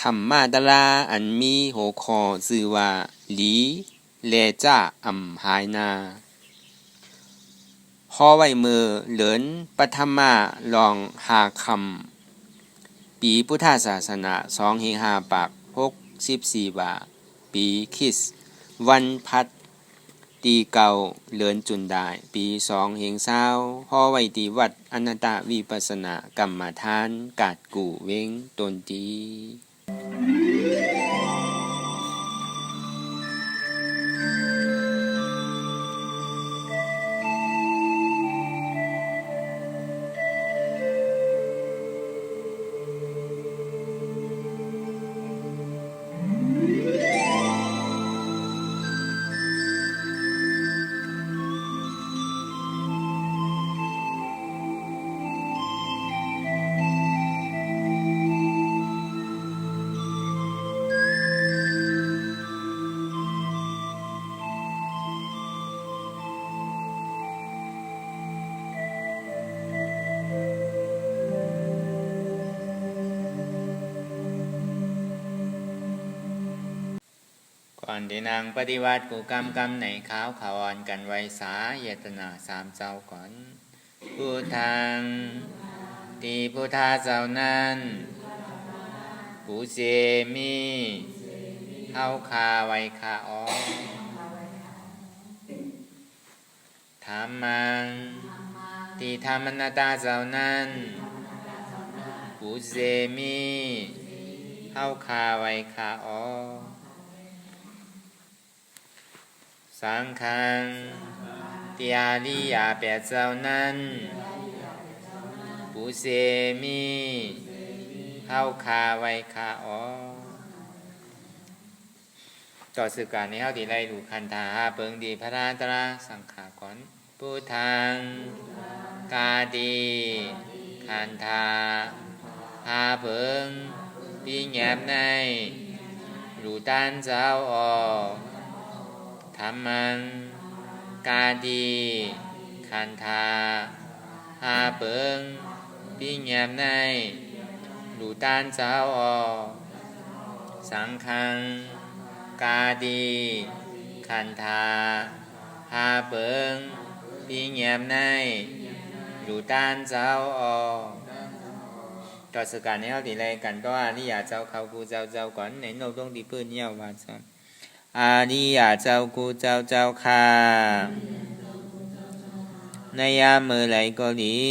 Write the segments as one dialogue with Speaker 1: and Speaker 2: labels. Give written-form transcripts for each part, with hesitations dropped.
Speaker 1: ธรรมาตราอันมีหัวข้อชื่อว่าหลีแลจ้าอำหายนาพอไว้มือเหลินปฐมาลองหาคำปีพุทธศาสนา2-5ปัก64บาปีคริสต์วันพัดตีเก่าเหลินจุนได้ปี2-20พอไว้ที่วัดอนันตวิปัสสนากรรมฐานกาดกู่เว้งตนตีก่อนที่นางปฏิวัติกูกรรมในขาวขาวอ่อนกันไว้สาเยตนา3เจ้าก่อนผู้ทางที่ผู้ทาเจ้านั้นผู้เสมีเฮาคาไว้คาออธรรมังที่ธรรมนาตาเจ้านั้นผู้เสมีเฮาคาไว้คาออสังฆังที่อาริยา8เจ้านั้นผู้เสมีเฮาคาไว้คาออต่อสื่อการในเฮาที่ไล่ดูคันธาเปิงดีพระราตราสังขากรผู้ทางกาดีคันธาหาเปิงปีแงบในรูตันเจ้าออกธรรมังกาดีคันธาหาเปิงปีแงบในรูตันเจ้าออกสังฆังกาดีคันธาหาเปิงปีแงบในรูตันเจ้าออกต่อสการในเฮาที่ไรกันก็อาริยาเจ้าเขากูเจ้าก่อนในโนตรงที่พื้นเยี่ยวว่าซ้ำอาริยาเจ้ากูเจ้าค่ะในยามมือไหลก็ดี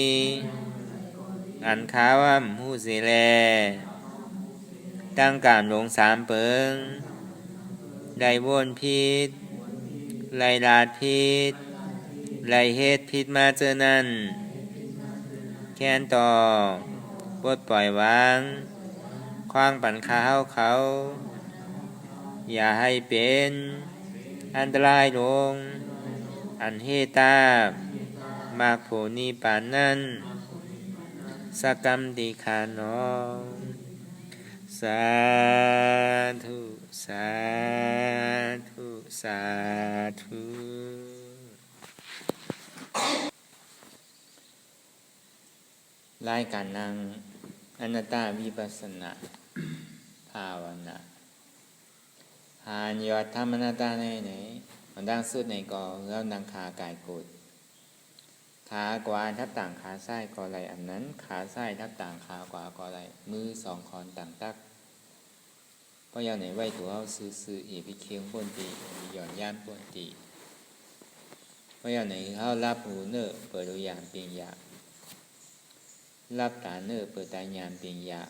Speaker 1: อันข้าวหูเสแลตั้งการลง3เปิงไล่วนพิษไล่ลาดพิษไล่เฮ็ดพิษมาเจอนั้นแค้นต่อปลดปล่อยวางคว้างปั่นข้าวเขาอย่าให้เป็นอันตรายลงอันเฮตามากโผนิปานนั้นสกรรมติคานองสาธุสาธุสาธุรายการนางอนัตตวิปัสสนาภาวนาหานยอดธรรมนาตาในไหนมันดังสุดในกอเงาดังขากายกุดขากวาทับต่างขาซ้ายกอไหลอันนั้นขาซ้ายทับต่างขากวากอไหลมือ2คอนต่างตักเพราะอย่างไหนไว้ตัวเอาซื้ออีพิเคียงป้นตีหย่อนย่านป้นตีเพราะอย่างไหนเขารับหูเนอเปิดดูอย่างเปียงยารับตาเนอเปิดตายามเปียงยา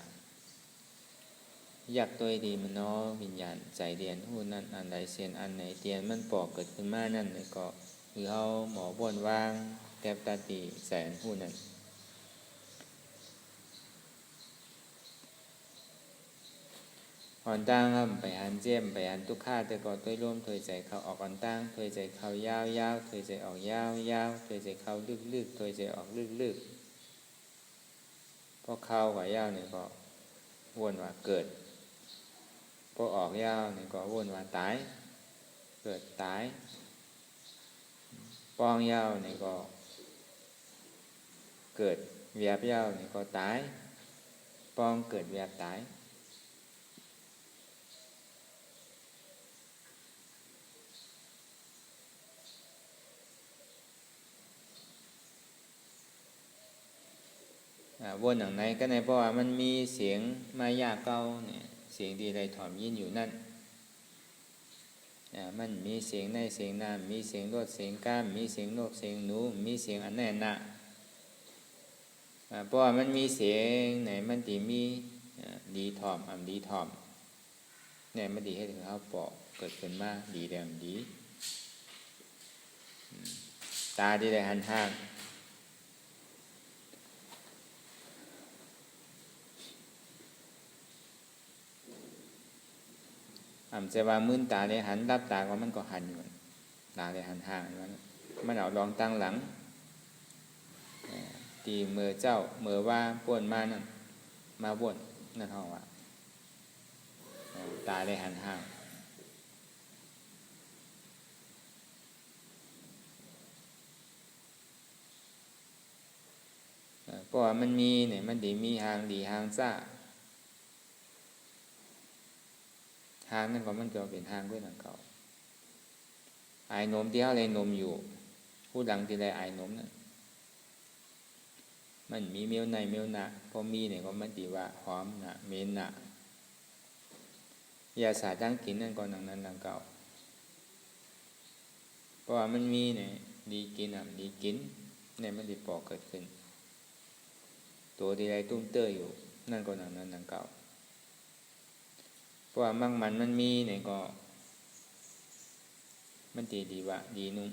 Speaker 1: อยากตัวดีมันน้อวิญญาณใจเรียนหูนั่นอันใดเสียนอันไหนเตียนมันปอกเกิดขึ้นมานั่นเลยก็คือเขาหมอบ่นว่างแทบตาตีแสนหูนั่นอ่อนตั้งครับไปหันเจียมไปหันทุกข้าแต่ก็ต้วยร่วมถอยใจเขาออกอ่อนตั้งถอยใจเขายาวถอยใจออกยาวถอยใจเขาลึกถอยใจออกลึกพอเข้ากับยาวเนี่ยก็วนว่าเกิดพอออกยาวเนี่ยก็วนว่าตายเกิดตายปองยาวเนี่ยก็เกิดเวียบยาวเนี่ยก็ตายปองเกิดเวียบตาย วนอย่างไหนก็ในเพราะว่ามันมีเสียงมายาเก่าเนี่ยเสียงดีไรถอมยินอยู่นั่นมันมีเสียงในเสียงน้ำมีเสียงรดเสียงก้ามมีเสียงนกเสียงหนูมีเสียงอันแน่นนะเพราะว่ามันมีเสียงไหนมันดีมีดีถอมดีถอมเนี่ยมันดีให้ถึงเขาปอกเกิดขึ้นมาดีแดงดีตาดีได้หันห้างจะว่ามื่นตาเลยหันรับตาก็มันก็หันอยู่ตาเลยหันห่างมันเอาลองตั้งหลังตีเมื่อเจ้าเมื่อว่าป่วนมานั่นมาป่วนนั่นเขาว่าตาเลยหันห่างเพราะว่ามันมีเนี่ยมันดีมีหางดีหางซ่าหางนั่นก็มันก็เป็นหางด้วยหนังเก่าไอ้นมที่เขาเลยนมอยู่ผู้หลังที่เลยไอ้นมนั่นมันมีเมียวในเมียวหนาพอมีเนี่ยก็มันดีว่าหอมหนาเมนหนายาสาตั้งกินนั่นก็หนังนั้นหนังเก่าเพราะว่ามันมีเนี่ยดีกินดีกินเนี่ยมันดีปอกเกิดขึ้นตัวที่ไรตุ้มเตออยู่นั่นก็หนังนั้นหนังเก่าเพราะว่ามันมีเนี่ยก็มันดีว่าดีนุ่ม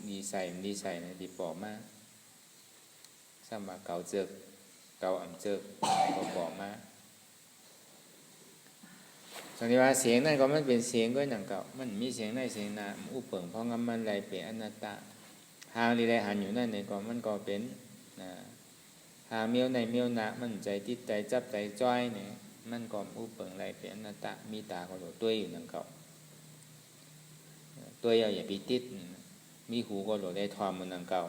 Speaker 1: ดีใส่นะดีปอกมากสามารถเกาเจิกเกาเจิกก็ปอกมากสันนิว่าเสียงนั่นก็มันเป็นเสียงก็หนังเก่ามันมีเสียงในเสียงนาอุปเปิงเพราะงั้นมันไรเป็นอนัตตาหางไรหันอยู่นั่นเนี่ยก็มันก็เป็นหางเมียวในเมียวนามันใจติดใจจับใจจ้อยเนี่ยมันก็อุปเปิงไรเป็นอนัตตามีตาก็หลดตัวอยู่หนังเก่าตัวอย่าไปติดมีหูก็หลดได้ทอมมันหนังเก่า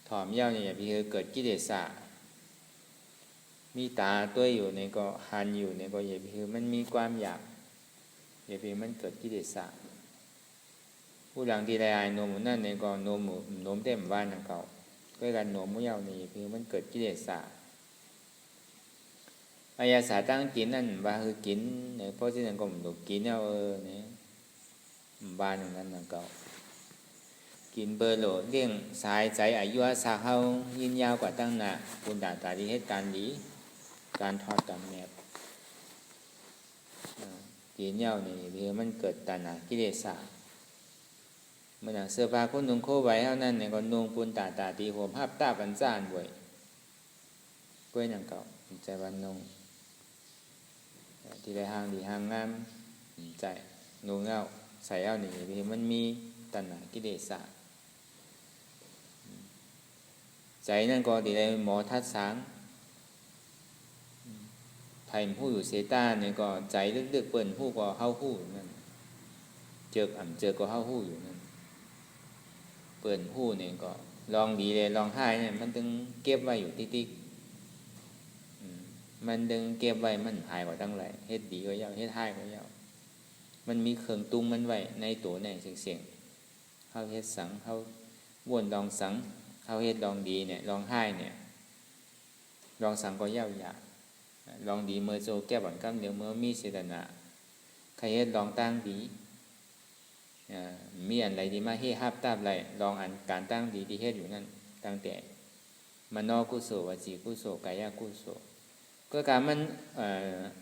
Speaker 1: ถอมเย้าเนี่ยอย่าไปเกิดกิเลสมีตาตัวอยู่เนี่ยก็หันอยู่เนี่ยก็อย่าไปมันมีความอยากอย่าไปมันเกิดกิเลสผู้หลังที่ได้นมนั่นเนี่ยก็นมเต็มบ้านหนังเก่าก็การนมมุ้ยเย้าเนี่ยคือมันเกิดกิเลสอายาสาตั้งกินนั่นว่าคือกินเนี่ยเพราะที่นั่นก็มันกินเอาเนี่ยบ้านอย่างนั้นหนังเก่ากินเบอร์โหลเลี้ยงสายใจอายุอาสาเขายินยาวกว่าตั้งหน้าคุณด่าตาดีเหตุการณ์ดีการทอดกับแมบกินเย้านี่เดี๋ยวมันเกิดตัณหากิเลสเมื่อเสื้อผ้าคนนุ่งโคไว้เท่านั้นเนี่ยก็นุ่งปูนตาตีหัวภาพตาปันจานบ่อยก้วยหนังเก่าใจวันนุ่งที่ได้ห้างดีห้างงามใจนุ่งเงาใส่เงานี่เดี๋ยวมันมีตัณหากิเลสใจนั่นก็ดีเลยหมอทัดสางไผ่ผู้อยู่เซต้าเนี่ยก็ใจลึกๆเปิ่นผู้ก็เข้าผู้นั่นเจอก็เข้าผู้อยู่นั่นเปิ่นผู้เนี่ยก็ลองดีเลยลองให้เนี่ยมันดึงเก็บไว้อยู่ติ๊กมันดึงเก็บไว้มันหายกว่าตั้งหลายเฮ็ดดีก็ยาวเฮ็ดให้ก็ยาวมันมีเครื่องตุ้งมันไว้ในตัวในเสียงเข้าเฮ็ดสังเข้าวนลองสังเข้าเฮ็ดลองดีเนี่ยลองให้เนี่ยลองสังก็ยาวลองดีเมื่อโจแก้บ่อนกำเดี๋ยวเมื่อมีเสดนาใครเฮ็ดลองตั้งดีมีอันไรดีมาเฮ็ดฮับตาบไรลองอันการตั้งดีที่เฮ็ดอยู่นั่นตั้งแต่มโนกุโสวจีกุโสกายกุโสก็การมัน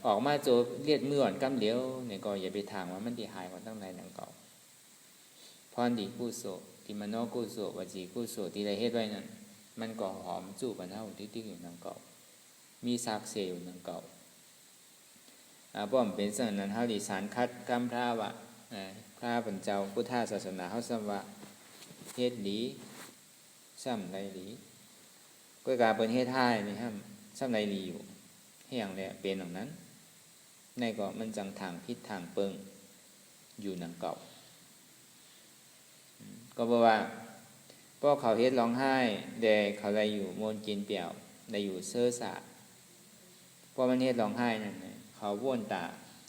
Speaker 1: ออกมาโจเลียดมืออ่อนกำเดียวเนี่ยก็อย่าไปถามว่ามันดีหายกว่าตั้งไรหนังเก่าพรดีกุโสที่มโนกุโสวจีกุโสที่ไรเฮ็ดไว้นั่นมันก็หอมจูบกันเท่าที่อยู่หนังเก่ามีซากเซลล์หนังเก่าป้อมเป็นสิ่งนั้นเฮาดีสารคัดกรรมพระวะพระปัญเจ้าพุทธศาสนาเฮาซ้ำว่าเฮ็ดดีซ้ำไรดีก็การเป็นเฮ็ดให้นี่ครับซ้ำไรดีอยู่ให้อย่างนี้เป็นอย่างนั้นในก็มันจังทางพิษทางเปิงอยู่หนังเก่าก็บอกว่าพ่อเขาเฮ็ดร้องไห้แดเขาอะไรอยู่โมนกินเปี่ยวได้อยู่เสื้อสาพอมันเฮ็ดร้องไห้นั่นเขาบ้วนตา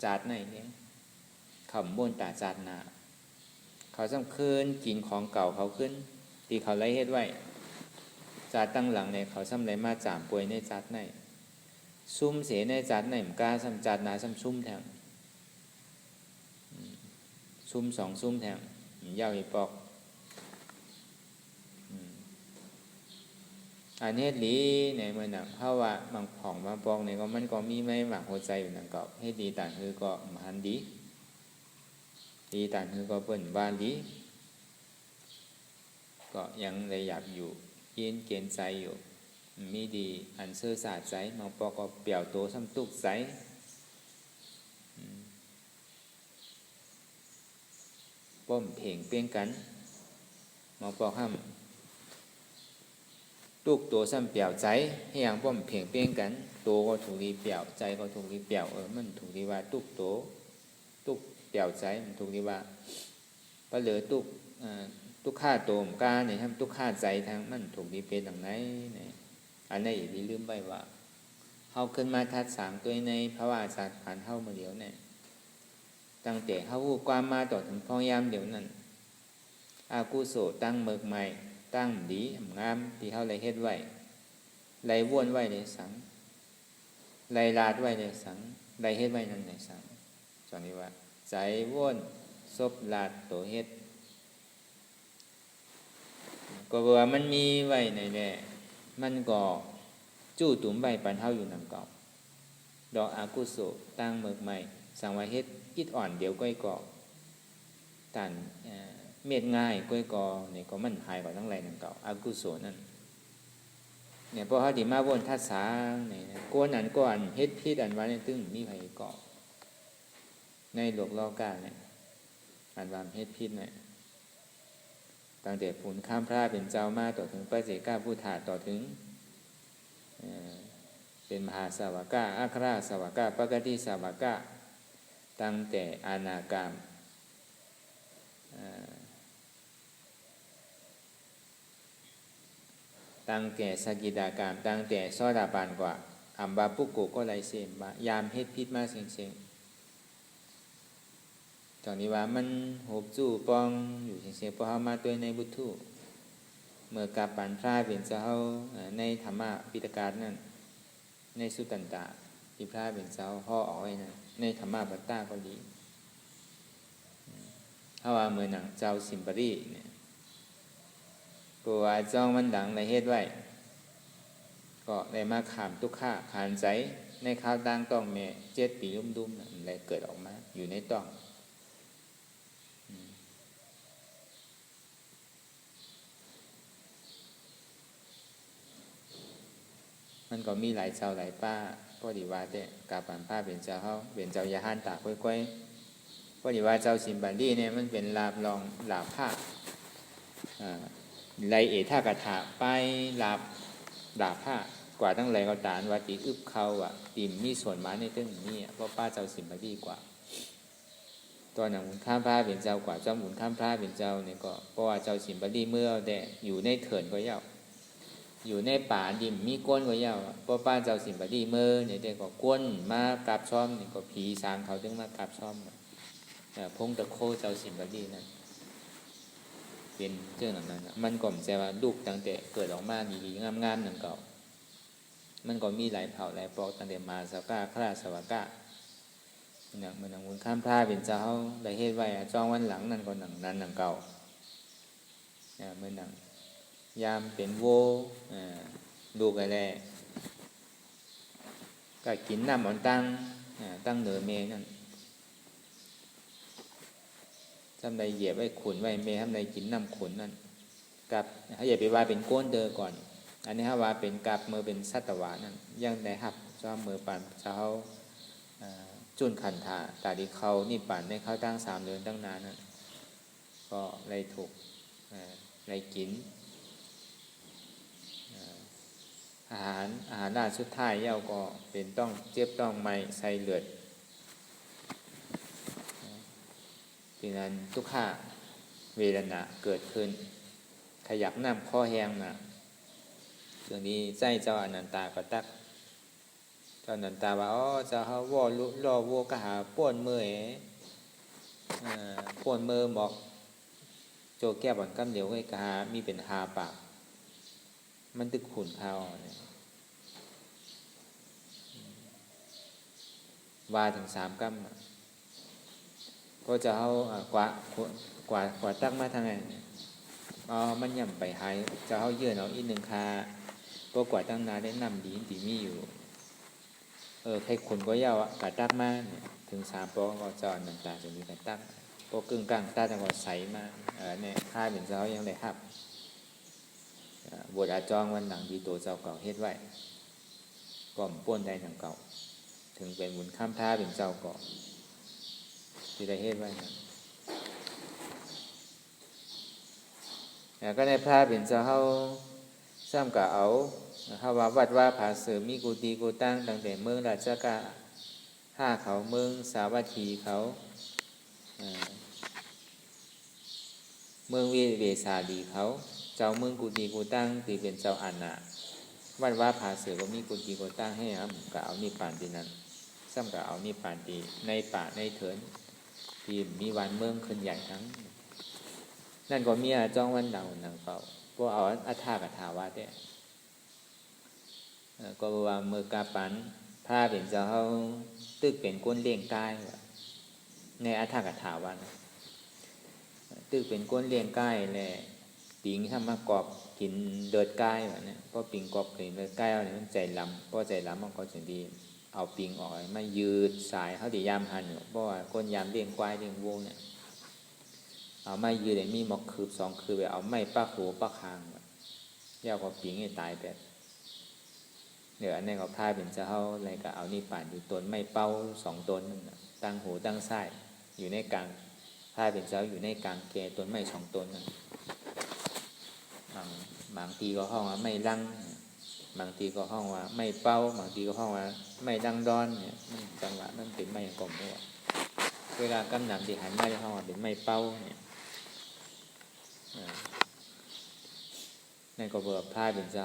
Speaker 1: จัดในเนี่ยเขาบ้วนตาจัดหนาเขาจำคืนกินของเก่าเขาขึ้นที่เขาไล่เฮ็ดไว้จ จัดตั้งหลังในเขาซ้ำไรมาจามป่วยในจัดในซุ่มเสียในจัดในมกล้าซ้ำจัดนาซ้ำซุ่มแทงซุ่มสองซุ่มแทงยาวอีปอกอันนี้ดีในเมื่อหนังเพราะว่าบางผ่องบางปองเนี่ยก็มันก็มีไม่หมักหัวใจอยู่หนังเก่าให้ดีต่างคือก็มันดีต่างคือก็เปิ่นบ้านดีก็ยังเลยอยากอยู่เย็นเกณฑ์ใจอยู่มีดีอันเสื้อสาดใจบางปองก็เปี่ยวโตซ้ำตุกใจป้อมเพ่งเปี้ยงกันบางปองห้ามตุกตัวซ้ำเปี่ยวใจให้อย่างป้อมเพ่งเปี้ยงกันตัวก็ถูกดีเปี่ยวใจก็ถูกดีเปี่ยวมันถูกดีว่าตุกโตตุกเปี่ยวใจมันถูกดีว่าปะเหลือตุกฆ่าโตมกาเนี่ยทำตุกฆ่าใจทางมันถูกดีเป็นอย่างไรเนี่ยอันนี้อย่าลืมไปว่าเขาขึ้นมาทัดสางตัวในพระว่าศาสตร์ผ่านเข้ามาเดี๋ยวเนี่ยตั้งแต่เขาความมาต่อถึงพยายามเดี๋ยวนั้นอากุโสตั้งเมิกใหม่ตั้งดีงามที่เขาเลยเฮ็ดไว้ไล่วนไว้ในสังไล่ลาดไว้ในสังไล่เฮ็ดไว้นั่นในสังตอนนี้ว่าใจวนซบลาดตัวเฮ็ดก็ว่ามันมีไว้ในแน่มันก็จู้ตุ่มใบปันเฮาอยู่นำเก่าดอกอากุโสตั้งเมิกใหม่สังว่าเฮ็ดอิดอ่อนเดี๋ยวก้อยก่อตันเม็ดง่ายก้อยกอเนี่ยก็มันหายกว่าทั้งไรนั่นเก่าอากุโสนั่นเนี่ยพอเขาดีมาวนทัศสาเนี่ยก้นอันก้อนเฮ็ดพิษอันว่าเนี่ยตึ้งมีไผเกาะในหลวกลอกาเนี่ยอันว่าเฮ็ดพิษเนี่ยตั้งแต่ผุนข้ามพระเป็นเจ้ามาต่อถึงพระเจก้าผู้ถาต่อถึงเป็นมหาสาวกาอัคราสาวกาปกติสาวกาตั้งแต่อานากามตั้งแต่สกิดากามตั้งแต่ซอดาปานกว่าอัมบาปุกโกก็ไลเซมบายามเฮ็ดพิษมาเสียงๆตอนนี้ว่ามันหบจู่ปองอยู่เสียงๆเพราะเฮามาตัวในบุตุเมื่อกาปันพระเป็นเจ้าในธรรมะปิฎกาสนั่นในสุตันตะที่พระเป็นเจ้าห่อเอาไว้นั่นในธรรมะปัตตาก็ดีเฮาว่าเมื่อหนังเจ้าสิมปรีเนี่ยก็ว่าจ้องมันดังในเฮ็ดไว้ก็ได้มาขามทุกข้าขานใจในข้าวดังต้องแม่7 ปีลุ่มๆนั่นแหละเกิดออกมาอยู่ในต้องมันก็มีหลายเจ้าหลายป้าก็ดีว่าแต่กาปันผ้าเป็นเจ้าเฮาเป็นเจ้ายาหานตาก้อยๆก็ดีว่าเจ้าสิมบันดีเนี่ยมันเป็นลาบรองลาบผ้าไลเอท่ากระถาไปลาบผ้ากว่าตั้งไรก็ตานว่าตีอึบเขาอ่ะตีมมีส่วนมาในเรื่องนี้เพราะป้าเจ้าสิมบันดีกว่าตอนหนังหมุนข้ามพระเป็นเจ้ากว่าเจ้าหมุนข้ามพระเป็นเจ้าเนี่ยก็เพราะว่าเจ้าสิมบันดีเมื่อแต่อยู่ในเถินก็เย้าอยู่ในป่าดิมมีก้นก็เย้าเพราะป้าเจ้าสิมบันดีเมื่อเนี่ยแต่ก็ก้นมากราบซ้อมเนี่ยก็ผีสางเขาถึงมากราบซ้อมพงตะโคเจ้าสิมบันดีนั่นเป็นเรื่องนั้นมันก็ไม่ใช่ว่าลูกตั้งแต่เกิดออกมาดีๆงามๆนั่นเก่ามันก็มีหลายเผ่าหลายปอกตั้งแต่มาสาวกาคราสาวกาเนี่ยมันหมุนข้ามพระเป็นเจ้าได้เฮ็ดไว้จ้องวันหลังนั่นก็หนังนั้นหนังเก่าเนี่ยเมื่อหนังยามเป็นโวลูกอะไรก็กินน้ำอ่อนตั้งเหนือเมนั่นทำใดเหยียบไว้ขุนไว้เมทำใดกินน้ำขุนนั่นกับถ้าอย่าไปว่าเป็นก้นเดอก่อนอันนี้ถ้าว่าเป็นกับมือเป็นสัตวานั่นยังได้หับซ้อมมือปั่นเช้าจุนขันธาตาดีเขานี่ปั่นในเขาตั้ง3 เดือนตั้งนานนั่นก็เลยถูกเลยกินอาหารด้านสุดท้ายเย้าก็เป็นต้องเจ็บต้องไม่ใส่เลือดดังนั้นทุกข้าเวทนาเกิดขึ้นขยับน้ำข้อแห้งนะเรื่องนี้ใจเจ้าอนันตาก็ตักเจ้าอนันตาว่าเจ้าเขาว่อรอวัวก็หาป้วนมือป้วนมือบอกโจแก้บ่อนกำเหลียวให้กหามีเป็นหาปาก มันตึกขุนข้าวเนี่ยว่าถึง3 กัมก็จะเอากว่าตักมาทางไหนมันย่ำไปหายจะเอาเยื่อเอาอีก1 คาก็กว่าตั้งนาได้นำดีตีมีอยู่ใครคนก็ยาวกะตักมาเนี่ยถึง3 ปอก็จะอันต่างๆจะมีกันตักปอกึ่งกลางตาจังหวัดใสมาเนี่ยค่าเป็นเจ้ายังได้ครับบทอาจองวันหลังดีตัวเจ้าเก่าเฮ็ดไว้ก่อมป้นได้ทางเก่าถึงเป็นบุญข้ามท่าเป็นเจ้าก่อที่ได้เฮ็ดไว้นะก็ในพระเป็นเจ้าเฮาซ้ำกับเอาเฮาว่าวัดว่าผาเสริมมีกุฏิกุตั้งตั้งแต่เมืองราชกะ5เขาเมืองสาวัตถีเขาเมืองเวสาลีเขาเจ้าเมืองกุฏิกุตั้งที่เป็นเจ้าอันน่ะวัดว่าผาเสือก็มีกุฏิกุตั้งให้ครับก็เอานิพพานที่นั้นซ้ำก็เอานิพพานที่ในป่าในเถินที่มีวันเมืองขึ้นใหญ่ทั้งนั่นก็มีจ้องวันเดาหนังเก่าพวกเอาอัฏฐกถาวาเด้ก็ว่าเมื่อกาปันพระเป็นเจ้าเฮาตึกเป็นก้นเลี้ยงกายในอัฏฐกถาวาตึกเป็นก้นเลี้ยงกายแหละปิงถ้ามากอบกินเดือดกายแบบนี้ก็ปิงกอบกินเดือดกายเอาเนี่ยมันใจลำก็ใจลำมันก็จะดีเอาปิงออกมายืดสายเขาดียามหันอยู่เพราะว่าก้นยามเลี้ยงควายเลี้ยงวัวเนี่ยเอาไม้ยืดเลยมีหมอกคืบ2 คืบแบบเอาไม้ป้าหัวป้าคางยาวกว่าปิงให้ตายแบบเดี๋ยวอันนี้ก็พาเป็นเจ้าเฮาอะไรก็เอานี่ป่านอยู่ต้นไม้เป้า2 ต้นนั่นตั้งหูตั้งไส้อยู่ในกลางพาเป็นเจ้าอยู่ในกลางแก่ต้นไม้2 ต้นนั่นบางทีก็ห้องว่าไม่ลังบางทีก็ห้องว่าไม่เป้าบางทีก็ห้องว่าไม่ดังดอนเนี่ยจังหวะมันเป็นไม่กลมด้วยเวลากำหนำที่หันมาจะห้องว่าเป็นไม่เป้าเนี่ยนั่นก็เบิกพาเป็นเจ้า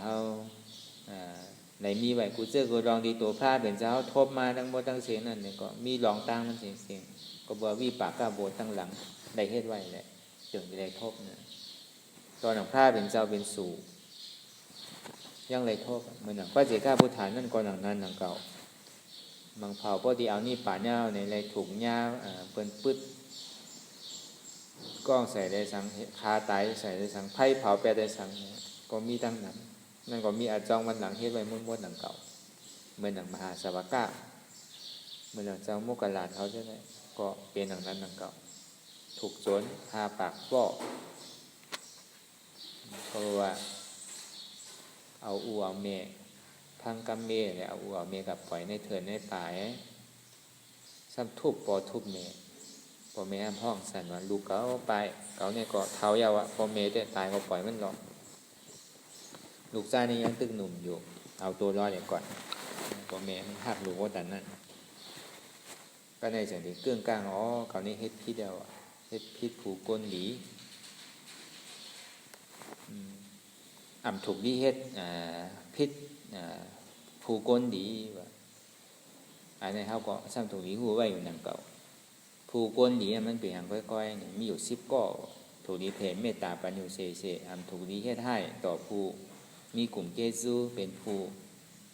Speaker 1: ในมีไว้กูเจอกูลองดีตัวพาเป็นเจ้าทบมาทั้งหมดทั้งเสียงนั่นเนี่ยก็มีลองตั้งมันเสียงก็เบิกวิปากกาโบตั้งหลังได้เฮ็ดไว้แหละจึงได้ทบเนี่ยตอนหนังพระเป็นเจ้าเป็นสู่ยังเลยโทษเหมือนหนังพระเจ้าพุทธานั่นก่อนหนังนั้นหนังเก่าบางเผาพอดีเอานี่ป่าเน่าในไรถุงหญ้าเปิ้นปึ๊ดก้องใส่ได้สังคาไตใส่ได้สังไผ่เผาแปรได้สังก็มีตั้งนั้นนั่นก็มีอาจองวันหลังเฮ็ดไว้ม้วนๆหนังเก่าเหมือนหนังมหาสวัสดิ์เหมือนหนังเจ้ามุกลาดเขาใช่ไหมก็เป็นหนังนั้นหนังเก่าถูกโจรหาปากบ่เพราะว่าเอาอูเอาเมฆพังกัมเมฆเนี่ยเอาอูเอาเมฆกับปล่อยในเถินในป่าซ้ำทุบปอทุบเมฆพอเมฆห้องสั่นว่าลูกเขาไปเขาเนี่ยก็เท้ายาวพอเมฆได้ตายก็ปล่อยมันหรอกลูกชายนี่ยังตึกหนุ่มอยู่เอาตัวรอดอย่างก่อนพอเมฆหักลูกว่าแต่นั้นก็ในสิ่งที่เกื้องกลางเขานี่เฮ็ดพิษเดียวเฮ็ดพิษผูกก้นหลีถูกดีเฮ็ดพิษผู้ก้นดีว่าอันนี้เขาก็ซ้ำถูกดีหัวไว้อยู่นั่นเก่าผู้ก้นดีมันเป็นอย่างค่อยๆมีอยู่10 ก้อถูกดีเพมเมตตาปัญญูเสถูกดีเฮ็ดให้ต่อผู้มีกลุ่มเกซูเป็นผู้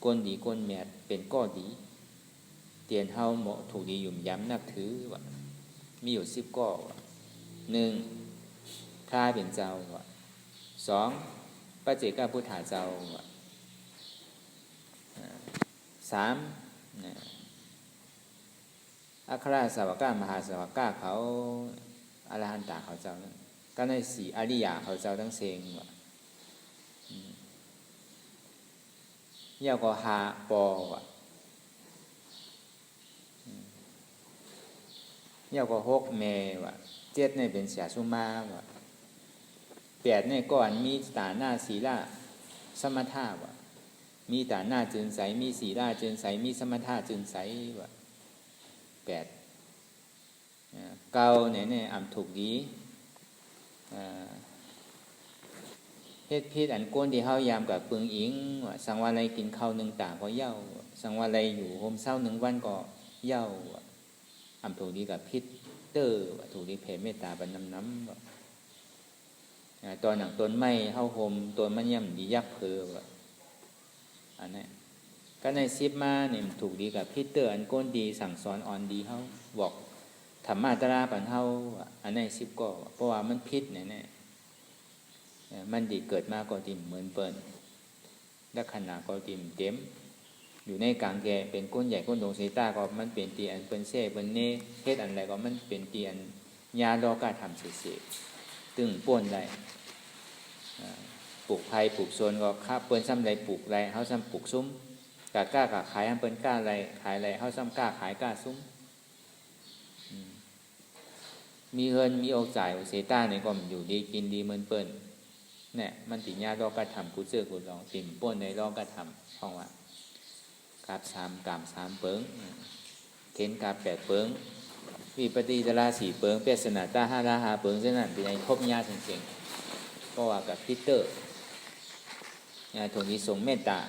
Speaker 1: ก้นดีก้นแมดเป็นก้อดีเตียนเฮาเหมาะถูกดียุ่มย้ำนับถือว่ามีอยู่10 ก้อ1ข้าเป็นเจ้าว่า2พระเจ้าพุทธาเจ้า3อัครสาวกามหาสาวกาเขาอรหันตาเขาเจ้านั้นก็ใน4อริยะเขาเจ้าทั้งเซงว่าเยาก็หาปอว่าเยาก็6 เมว่า7เนี่ยเป็นเสียสุมาว่า8เนี่ยก่อนมีตาหน้าศีลาสมถะว่ามีตาหน้าจึงใสมีศีลาจึงใสมีสมถะจึงใสว่า8เก้าเนี่ยถูกดีเฮ็ดพิษอันก้นที่เฮายามกับปึงอิงว่าสังวาไรกินข้าว1 ตาก็เย้าสังวาไรอยู่โฮมเศร้า1 วันก็เย้าถูกดีกับพิษเตอร์ว่าถูกดีแผ่เมตตาบรรน้ำว่าตอนหนังต้นไม้เฮาโฮมต้นมันย่ำดียักษ์เพอว่า อันนี้ก็ในซิปมาเนี่ยถูกดีกับพีเตอร์อันก้นดีสั่งสอนอ่อนดีเขาบอกธรรมะตราปันเฮาอันนี้ซิปก็เพราะว่ามันพิษเนี่ยมันดีเกิดมาก็ติ่มเหมือนเปิ้นและขนาดก็ติ่มเต็มอยู่ในกลางแกเป็นก้นใหญ่ก้นโดงเซต้าก็มันเป็นตีอันเป็นเซ่เป็นเน่เฮ็ดอันไรก็มันเป็นตีอันยาดอกาทำเสียตึงป่นได้ปลูกไผ่ปลูกโซนก็ข้าเปิ้นซ้ำไรปลูกไรเฮาซ้ำปลูกซุ้มกะกล้ากะขายอันเปิ้นกล้าไรขายไรเฮาซ้ำกล้าขายกล้าซุ้มมีเงินมีโอกาสเซต้าเนี่ยก็อยู่ดีกินดีเหมือนเปิ้นเนี่ยมันติญาดอกาทำกูเจอกูลองติ่มป่นในดอกาทำเพราะว่ากาบ3กาม3เปิงเข็นกาบ8เปิงวิปฏิตรา4เปิงเปสนาตา5ราหาเปิงเช่นนั้นเป็นไอ้ครบญาจริงๆก็ว่ากับพีเตอร์ถูกนี้ทรงเมตตา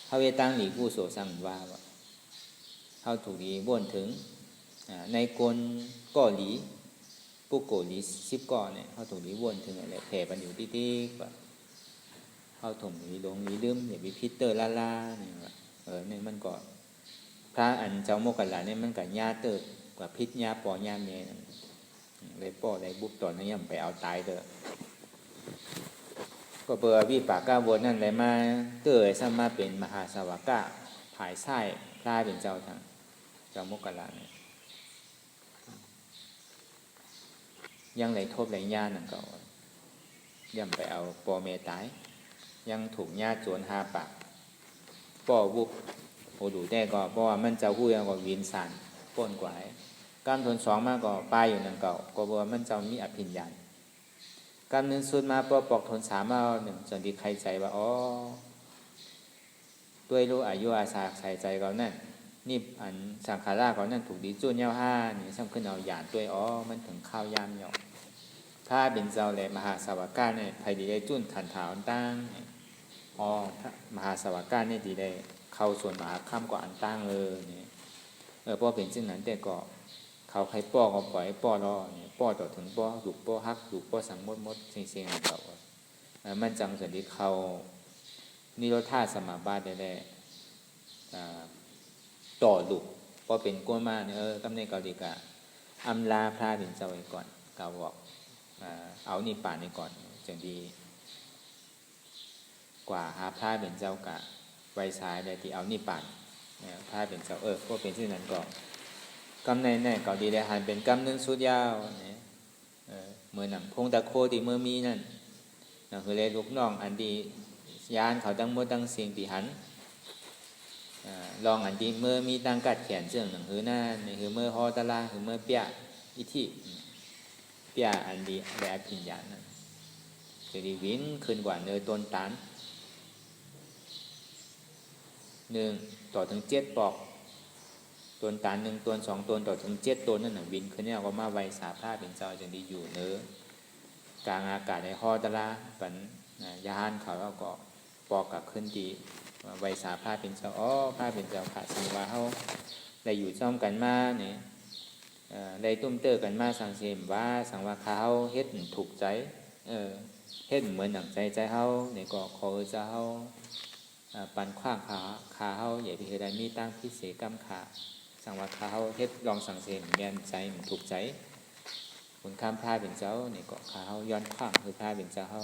Speaker 1: เฮาเวตังหลีผู้โสสั่งว่าเฮาถูกนี้บ่นถึงในกลก่อหลีผู้โกหลี10ก่อเนี่ยเฮาถูกนี้บ่นถึงอะไรแผ่ปันอยู่ติ๊กๆว่าเฮาถูกนี้ลงนี้ลืมอย่ามีพีเตอร์ล่าๆนี่ว่าเนี่ยมันก็พระอันเจ้าโมกขลาเนี่ยมันก็ญาเติบกว่าพิษญาปอญาเมเลยป้อได้บุบตอนนั้นยังไปเอาตายเด้อก็เบอร์วิปากกาวนนั่นเลยมาเตยสมาเป็นมหาสวากะผายไส้พระเป็นเจ้าทางเจ้าโมกขลาเนี่ยยังเลยทบเลยญานั่นก็ยังไปเอาปอเมตายยังถูกญาโจรหาปากป้อบุบโอดูแต่ก็เพราะว่ามันเจ้าผู้ยังก็วินสารป้นกว่าการทนสองมากก็ป้ายอยู่นั่นเก่าก็บอกว่ามันเจ้ามีอภิญญาการนึงสุดมาปอปอกทนสามมาหนึ่งส่วนที่ใครใจว่าอ๋อด้วยรู้อายุอาสาใส่ใจเขานั่นนี่อันสังขาราเขานั่นถูกดีจุนเย้าห้านี่ซ้ำขึ้นเอาหยาดด้วยอ๋อมันถึงข้าวยามเหยาะถ้าเป็นเจ้าเลยมหาสวัสดิ์เนี่ยไผดีได้จุนขันถาวตั้งอ๋อมหาสวัสดิ์เนี่ยดีได้เข้าส่วนมหาข้ามกว่าอันตั้งเนี่ยพอเป็นเช่นนั้นแต่ก็เขาใครป้อก็ปล่อยป้อรอเนี่ยป้อต่อถึงป้อลูกป้อฮักลูกป้อสังมดเสียงๆเขามันจังส่วนที่เขานิโรธาสมาบัติได้ต่อลูกพอเป็นก้นมาเนี่ยกำเนิดเกาหลีกะอำลาพระเป็นเจ้าไว้ก่อนกล่าวบอกเอานิพพานนี่ก่อนจังดีกว่าหาพระเป็นเจ้ากะไว้สายได้ที่เอานิพพานพระเป็นเจ้าพวกเป็นชื่อนั้นก็กำในแน่เกาดีได้หันเป็นกำนึงสุดยาวเนี่ยเมื่อหนังพงตะโคตีเมื่อมีนั่นนั่นคือเลยลูกน้องอันดียานเขาตั้งมดตั้งเสียงตีหันลองอันดีเมื่อมีตั้งกัดแขนเสื่องหนังคือหน้านี่คือเมื่อฮอตะลาคือเมื่อเปียอิทิเปียอันดีแดดพิญญาณนั่นจะดีวินขึ้นกว่าเนื้อต้นตาน1ต่อถึง7ปอกต้นตาล1ต้น2ต้นต่อถึง7ต้นนั่นน่ะวินขึ้นเนี่ยก็มาไว้สาผ้าเป็นเจ้าจังดีอยู่เนื้อกลางอากาศในฮอตะลาปันยานเขาแล้วก็ปอกกับขึ้นดีไว้สาผ้าเป็นเจ้าผ้าเป็นเจ้าค่ะสังว่าเฮาได้อยู่ซ่อมกันมาเนี่ยได้ตุ้มเตอกันมาสังเสมว่าสังว่าเขาเฮ็ดถูกใจเฮ็ดเหมือนหนังใจเฮาเนี่ยก็ขอจะเฮาปันขว้างขาเฮาใหญ่พิเศษได้มีตั้งพิเศษกรรมขาสังว่าขาเฮาเฮ็ดลองสังเสมแม่นใจมันถูกใจคนข้ามพาเป็นเจ้าเนี่ยก็ขาเฮาย้อนขว้างคือพาเป็นเจ้าเฮา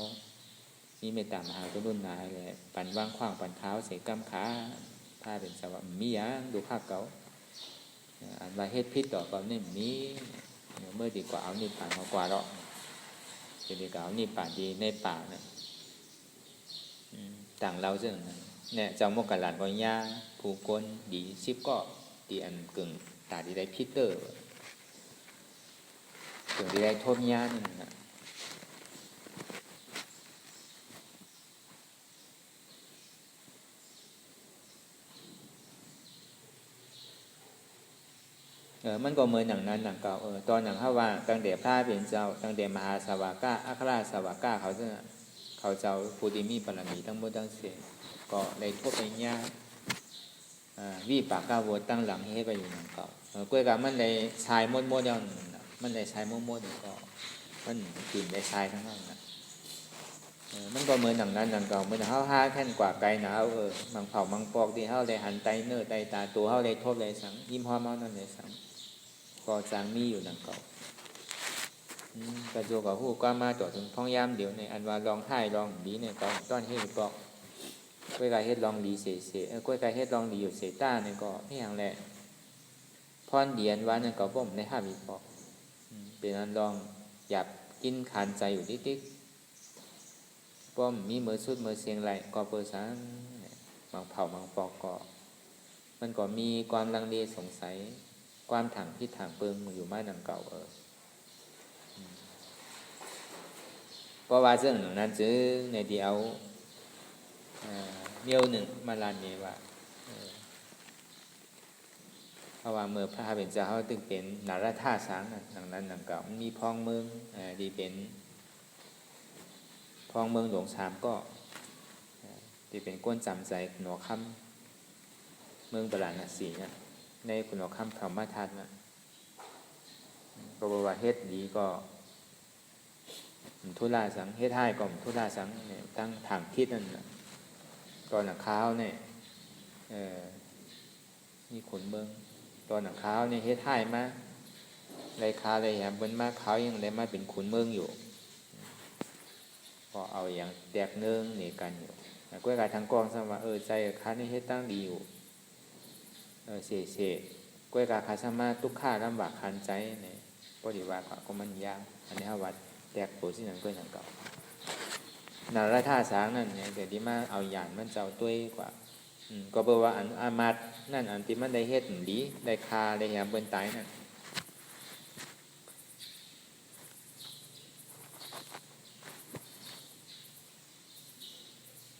Speaker 1: มีเมตตามหาก็รุ่นนายเลยปันว่างขว้างปันเท้าเสกรรมขาพาเป็นเจ้าว่ามีหยังดูภาคเก่าอันว่าเฮ็ดพิษต่อก็นี่มีเมื่อดีกว่าเอานี่ป่านกว่าเนาะจะดีกว่าเอานี่ป่านดีในป่าเนี่ยต่างเราซึ่งเนี่ยเจ้าโมกขลานก็ย่าผู้คนดี10ก็ดีอันกึ่งตาดีได้พีเตอร์ถึงดีได้โทษย่านี่นะมันก็เหมือนหนังนั้นหนังเก่าตอนหนังเขาว่าตั้งแต่พระเป็นเจ้าตั้งแต่มหาสวากาอัครราชสวากาเขาเจ้าผู้ที่มีบารมีทั้งหมดทั้งสิ้นก็ได้ทบไปญาวิปากกาโวตั้งหลังให้ไปอยู่หนังเก่ากล้วยกับมันได้ชายมดอย่างมันได้ชายมดก็มันกินได้ชายทั้งนั้นนะ มันก็เหมือนหนังนั้นหนังเก่าเหมือนเฮาหาแท่นกว่าไกลหนาวมังเผามังปอกที่เฮาได้หันไตเนื้อไตตาตัวเฮาได้ทบได้สังยิ้มหอมเฮานั่นได้สังก็จางมีอยู่หนังเก่ากระโจกกับฮู้ก็มาต่อถึงพ้องยามเดี๋ยวในอันว่าลองไห้ลองดีเนี่ยตอนเฮ็ดปอกก้อยกายเฮ็ดลองดีเสก้อยกายเฮ็ดลองดีอยู่เสต้าเนี่ยก็นี่อย่างแหละพรเดียนว่านั่นก็บ่มในห้ามีปอกเป็นอันลองหยับกินขานใจอยู่ติ๊กป้อมมีมือสุดมือเสียงไหลก็เปิดสังมังเผามังปอกก็มันก็มีความลังเลสงสัยความถังพิษถังเปิงอยู่มาหนังเก่าเพราะว่าเรื่องนั้นจื้อในเดียวเมียวหนึ่งมาลานเนว่าเพราะว่าเมื่อพระเป็นเจ้าเขาตึงเป็นนาราธาสางหนังนั้นหนังเก่ามันมีพองเมืองดีเป็นพองเมืองหลวงสามก็ที่เป็นก้นจำใจหนอคำเมืองประหลาดสีนะในคุณหนอคำธรรมทัศน์นะก็บอกว่าเฮ็ดดีก็ทุลาสังเฮ็ดให้ก็ทุลาสังเนี่ยตั้งทางทิศนั่นนะตอนหนักข้าวเนี่ยนี่ขนเมืองตอนหนักข้าวเนี่ยเฮ็ดให้มาไรคาไรแหมเบิ้นมาเขายังได้มาเป็นขุนเมืองอยู่พอเอาอย่างแตกเนืองเนี่ยกันอยู่ก้วยกายทางกองสมาใจค้านี่เฮ็ดตั้งดีอยู่เสก้วยกายคาสมาทุกข้าลำบากคันใจเนี่ยปฏิวัติก็มันยากอันนี้วัดแตกโผล่ที่นั่นก็อย่างเก่านาราธาสางนั่นเนี่ยแต่ที่มาเอาหยานมันเจ้าตัวกว่าก็แปลว่าอันอามัดนั่นอันที่มันได้เฮ็ดดีได้คาได้แหมเบิ้นตายนั่น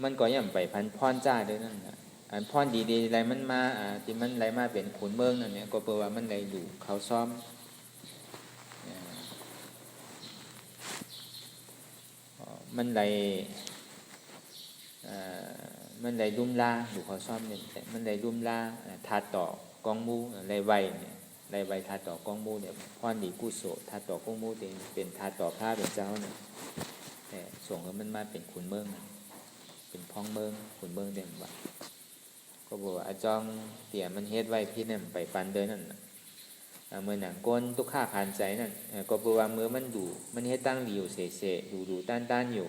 Speaker 1: มันก็ย่ำไปพันพรจ้าด้วยนั่นอันพรดีๆอะไรมันมาที่มันอะไรมาเป็นขุนเมืองนั่นเนี่ยก็แปลว่ามันได้อยู่เขาซ้อมมันไหลลุ่มล่าอยู่เขาซ่อมเนี่ยมันไหลลุ่มล่าทาต่อกองมูไหลไวเนี่ยไหลไวทาต่อกองมูเนี่ยพรดีกุโสทาต่อกองมูเป็นทาต่อพระเป็นเจ้าเนี่ยแต่ส่งให้มันมาเป็นขุนเมืองเป็นพ้องเมืองขุนเมืองเด่นว่าก็บอกว่าอาจองเตี่ยมันเฮ็ดไว้พี่นั่นไปปันเดินนั่นเมื่อหนังก้นทุกข้าผ่านใจนั่นก็แปลว่าเมื่อมันดูมันเฮ็ดตั้งดีอยู่เสดูต้านอยู่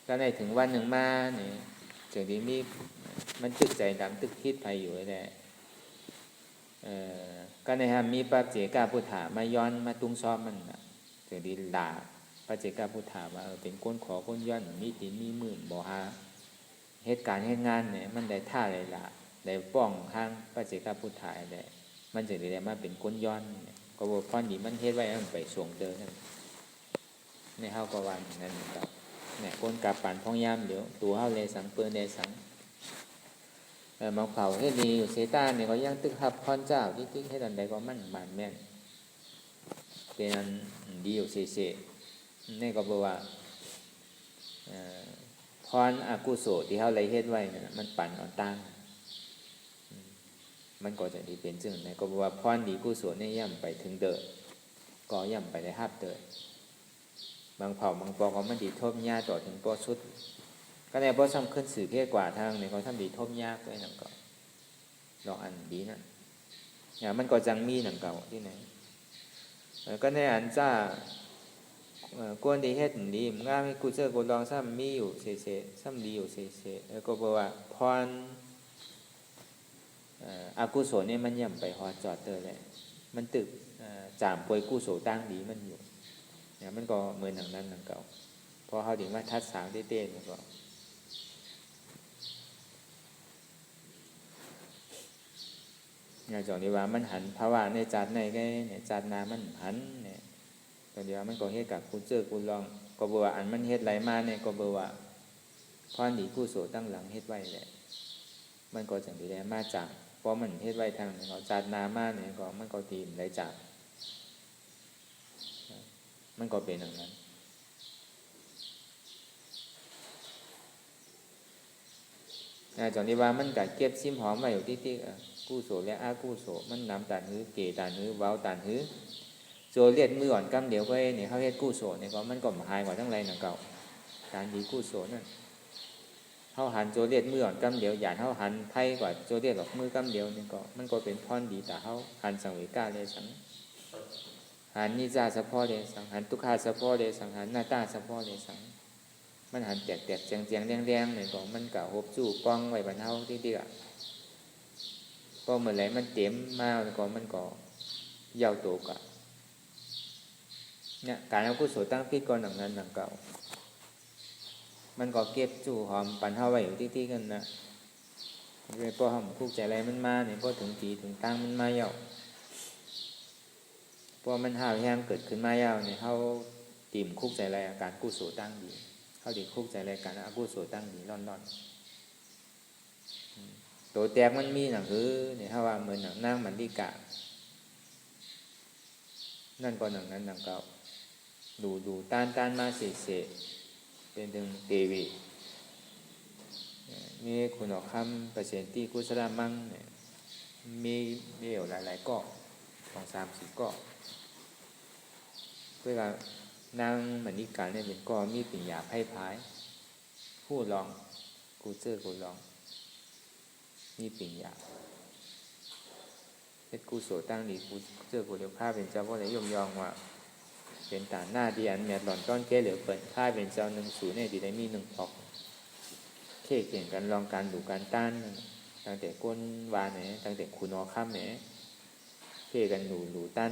Speaker 1: ก็ได้ถึงวันหนึ่งมาเนี่ยถึงที่มีมันตึกใจดำตึกคิดไปอยู่แหละก็ในฮะมีปัจเจกาพุทธามาย้อนมาตุ้งซ้อมมันถึงที่ด่าปัจเจกาพุทธาว่าเป็นก้นขอก้นย้อนมีตีนมีมือบ่หาเหตุการณ์เหตุงานเนี่ยมันได้ท่าอะไรล่ะได้ป้องข้างปัจเจกพุทธาได้มันจะได้มาเป็นก้นย้อนก็บอกพรดีมันเฮ็ดไว้มันไปส่งเดินในเฮาก็วันนั้นครับเนี่ยก้นกาปั่นพ้องยามเดี๋ยวตัวเฮาเลยสังเปิ้นเลยสังมังเผาเฮ็ดดีอยู่เซต้าเนี่ยก็ยังตึกหับพรเจ้าที่เฮ็ดอันใดก็มั่นบานแม่นเป็นอันดีอยู่เสนี่ก็บอกว่าพรอกุศลที่เฮาเลยเฮ็ดไว้นั่นมันปั่นอ่อนตั้งมันก็จะดีเป็นจึงไหนก็บอกว่าพรดีกุศลเนี่ยย่ำไปถึงเด้อก็ย่ำไปได้ฮับเด้อบางเผ่าบางปอก็มันดีทบยาต่อถึงปอชุดก็ในปอซ้ำขึ้นสื่อเพี้ยกว่าทางเนี่ยเขาทำดีทบยากด้วยนั่นก็ลองอันดีนั่นอย่างมันก็จังมีนั่นเก่าที่ไหนก็ในอันจ้ากวนดีเฮ็ดดีมึงง่ายให้กูเจอกูลองซ้ำมีอยู่เสซ้ำดีอยู่เสแล้วก็บอกว่าพรอกุศลเนี่ยมันย่ำไปหอจอดเตอเลยมันตึกจามป่วยกุศลตั้งดีมันอยู่เนี่ยมันก็เหมือนหนังนั้นหนังเก่าพอเขาถึงว่าทัดสางเต้นมันก็อย่างจองดีว่ามันหันภาวะในจัดในแกเนี่ยจัดนามันหันเนี่ยตอนเดียวมันก็เฮ็ดกับกูเจอกูลองก็บอกว่าอันมันเฮ็ดไหลมาเนี่ยก็บอกว่าพรดีกุศลตั้งหลังเฮ็ดไว้แหละมันก็จังดีแลมาจากเพราะมันเฮ็ดไว้ทางเขาจัดนามาเนี่ยก็มันก็ตีมไหลจากมันก็เป็นอย่างนั้นจองที่ว่ามันกัดเก็บซิมหอมไว้อยู่ที่กู้โสและอากู้โสมันนำตานหื้อเกตานหื้อเว้าตานหื้อ โจเลียดมืออ่อนกำเดียวก็เนี่ยเขาเฮ็ดกู้โสเนี่ยก็มันก็หายกว่าทั้งไรหนังเก่าการดีกู้โสนั่นเขาหันโจเลียดมืออ่อนกำเดียวอย่างเขาหันไพ่กว่าโจเลียดออกมือกำเดียวเนี่ยก็มันก็เป็นพรดีแต่เขาหันสังเวกาเลยสังหันนิจาสะพอเลยสังหันทุกขาสะพอเลยสังหันหน้าตาสะพอเลยสังมันหันแตกแตกเจียงเจียงแดงแดงเนี่ยก็มันก็หบจู่ป้องไว้บรรเทาที่เดียวก็เมื่อไรมันเต็มมาก็มันก็ยาวโตกะเนี่ยการเอากุศลตั้งพิษก่อนหนังนั้นหนังเก่ามันก็เก็บจู่หอมปั่นเท่าไว้อยู่ที่กันนะเลยพอหอมคุกใจอะไรมันมาเนี่ยพอถึงตีถึงตั้งมันมาเยาวพอมันห้าวแห้งเกิดขึ้นมาเยาวเนี่ยเขาตีมคุกใจอะไรอาการกุศลตั้งดีเขาดีคุกใจอะไรการอากุศลตั้งดีร่อนๆตัวแตกมันมีหนังคือเนี่ยถ้าว่าเหมือนหนังนั่งมันดีกะนั่นก็หนังนั้นหนังเก่าดูต้านมาเสเป็นถึงเตวีมีคุณออกคำเปอร์เซ็นต์ที่กุศลมั่งเนี่ยมีอยู่หลายๆเกาะ2-3-4 เกาะเพื่อนางมณิการเนี่ยเป็นก็มีปิญญาไพ่พายผู้ลองกูเจอกูลองมีปิญญาเฮ็ดกูโสตั้งดีกูเจอกูเดี๋ยวข้าเป็นเจ้าพ่อเลยยองว่าเป็นตาหน้าดีอันเมียหล่อนต้อนแก้เหลือเปิดข้าเป็นเจ้า10เนี่ยดีได้มี1 พอกเข่เก่งกันลองการดูการต้านตั้งแต่ก้นวานเนี่ยตั้งแต่คุณอข้ามเนี่ยเข่กันดูต้าน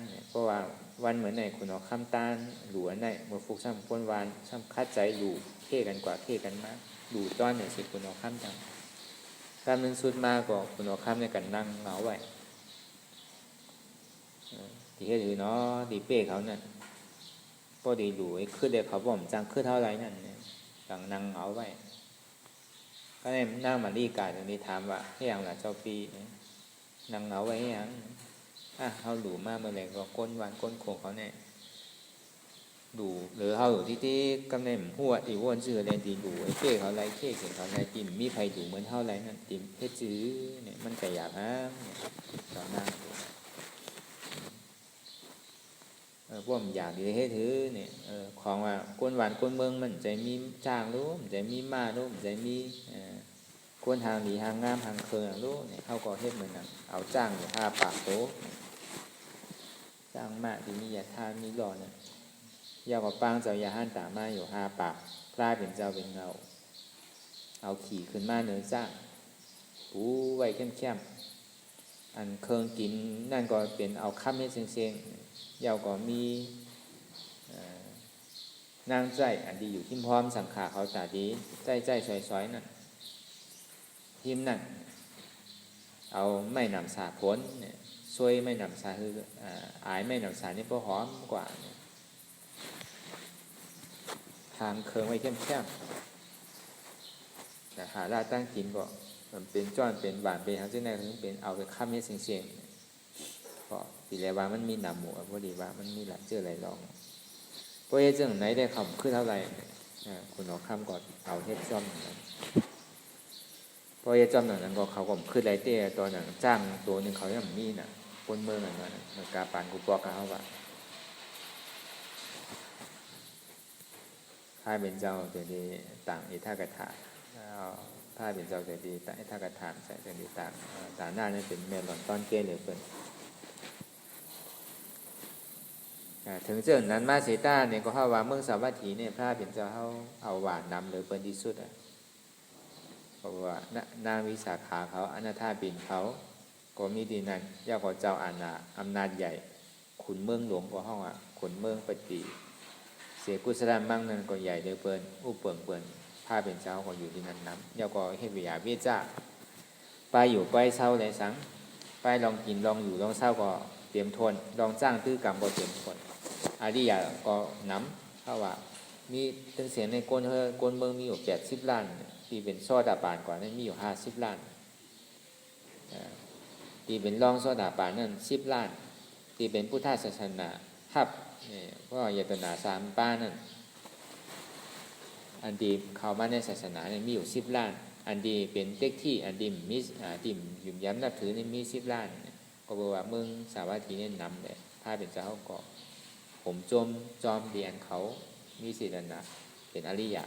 Speaker 1: เนี่ยเพราะว่าวันเหมือนในคุณอข้ามต้านหลวในเมื่อฟุกซ้ำก้นวานซ้ำคัดใจดูเข่กันกว่าเข่กันมากดูต้อนเนี่ยสิคุณอข้ามจังข้ามนึงสุดมากก็คุณอข้ามในกันนั่งเหงาไว้ที่เขาถือเนาะดีเป้เขานั่นพอดีดูขึ้นเด็กเขาบอกจังขึ้นเท่าไรนั่นเนี่ยต่างนั่งเอาไว้ก็เนี่ยนั่งมาดีกาตรงนี้ถามว่าให้อย่างละเจ้าปีนั่งเอาไว้ให้อย่างเขาดูมากเมื่อไรก็ก้นวันก้นโขงเขาเนี่ยดูหรือเขาอยู่ที่กำเนิดหัวอีวัวชื่ออะไรดีดูไอ้เก้เขาไรเก้เก่งเขาไรติมมีใครดูเหมือนเท่าไรนั่นติมเพชรจื้อเนี่ยมันไก่หยาบนะตอนนั่งพวกอยากดีให้ถือเนี่ยของว่าก้นหวานก้นเมืองมันใจมีจ้างรู้มันใจมีมารู้มันใจมีก้นทางดีทางงามทางเคืองรู้เนี่ยเขาก็เฮ็ดเหมือนกันเอาจ้างอยู่5 ปากโตจ้างมาที่มียาทานมีหล่อเนี่ยยาวกว่าปางเจ้ายาห้านตามาอยู่5 ปากพลาเป็นเจ้าเป็นเงาเอาขี่ขึ้นมาเนื้อจ้างปูไว้เข้มๆอันเคืองกินนั่นก็เป็นเอาข้ามให้เซ็งยาวก็มีนางใจอันดีอยู่ที่พร้อมสังขาเขาตาดีใจซอยๆนั่นทิมนั่นเอาไม่นำสาพ้นเนี่ยช่วยไม่นำสาคืออายไม่นำสานี่พอหอมกว่าทางเคืองไว้เข้มๆแต่หาราตั้งกินก็มันเป็นจ้อนเป็นหวานเป็นทางเส้นไหนถึงเป็นเอาไปข้ามให้เสียงก็ตีแล้วว่ามันมีหนำหมูพอดีว่ามันมีหลายเจอหลายลองเพราะเจ้าไหนได้คำขึ้นเท่าไหร่คุณเอาคำก่อนเอาเฮ็ดจอมนั้นเพราะจอมนั้นก็เขาก็ขึ้นหลายเต้ตอนนั้นจ้างตัวนึงเขายังมีน่ะคนเมืองอะไรนั่นมันกาปานกูปอกเขาว่าถ้าเป็นเจ้าจะดีต่างอิทากถาถ้าเป็นเจ้าจะดีต่างอิทากถาใส่จะดีต่างตาหน้านี่เป็นเมลอนต้อนเกลือเปิ้นถึงเจ้านั้นมาเสต้าเนี่ยก็เข้าว่าเมืองสาวัตถีเนี่ยพระเป็นเจ้าเขาเอาหวานนำหรือเปิ้นที่สุดเพราะว่านางวิสาขาเขาอนาถาบินเขาก็มีดีนั้นยากกว่าเจ้าอาณาอำนาจใหญ่ขุนเมืองหลวงกว่าห้องขุนเมืองปฏิเสียกุศลมั่งนั้นก็ใหญ่เดือเปิ้นอุปเปิ้นพระเป็นเจ้าก็อยู่ที่นั้นน้ำยากกว่าเฮวิยาเวจ้าไปอยู่ไปเศร้าเลยสังไปลองกินลองอยู่ลองเศร้าก็เตรียมทนลองจ้างตื้อกรรมก็เตรียมทนอาริยาก็น้ำเพราะว่ามีตั้งเสียงในก้นเมืองมีอยู่80 ล้านที่เป็นซอดาปานกว่านั้นมีอยู่50 ล้านที่เป็นรองซอดาปานนั่น10 ล้านที่เป็นพุทธศาสนาฮับเนี่ยก็ยตนา3 ป้านั่นอันดีเข้ามาในศาสนาเนี่ยมีอยู่10 ล้านอันดีเป็นเต็กที่อันดีมีติ่มยุ่มย้ำนับถือนี่มี10 ล้านก็บอกว่าเมืองสาวัตถีเนี่ยนำเลยพ ถ้าเป็นเจ้าก็ผมจอมเรียนเขามีสิทธิ์นะเป็นอริยะ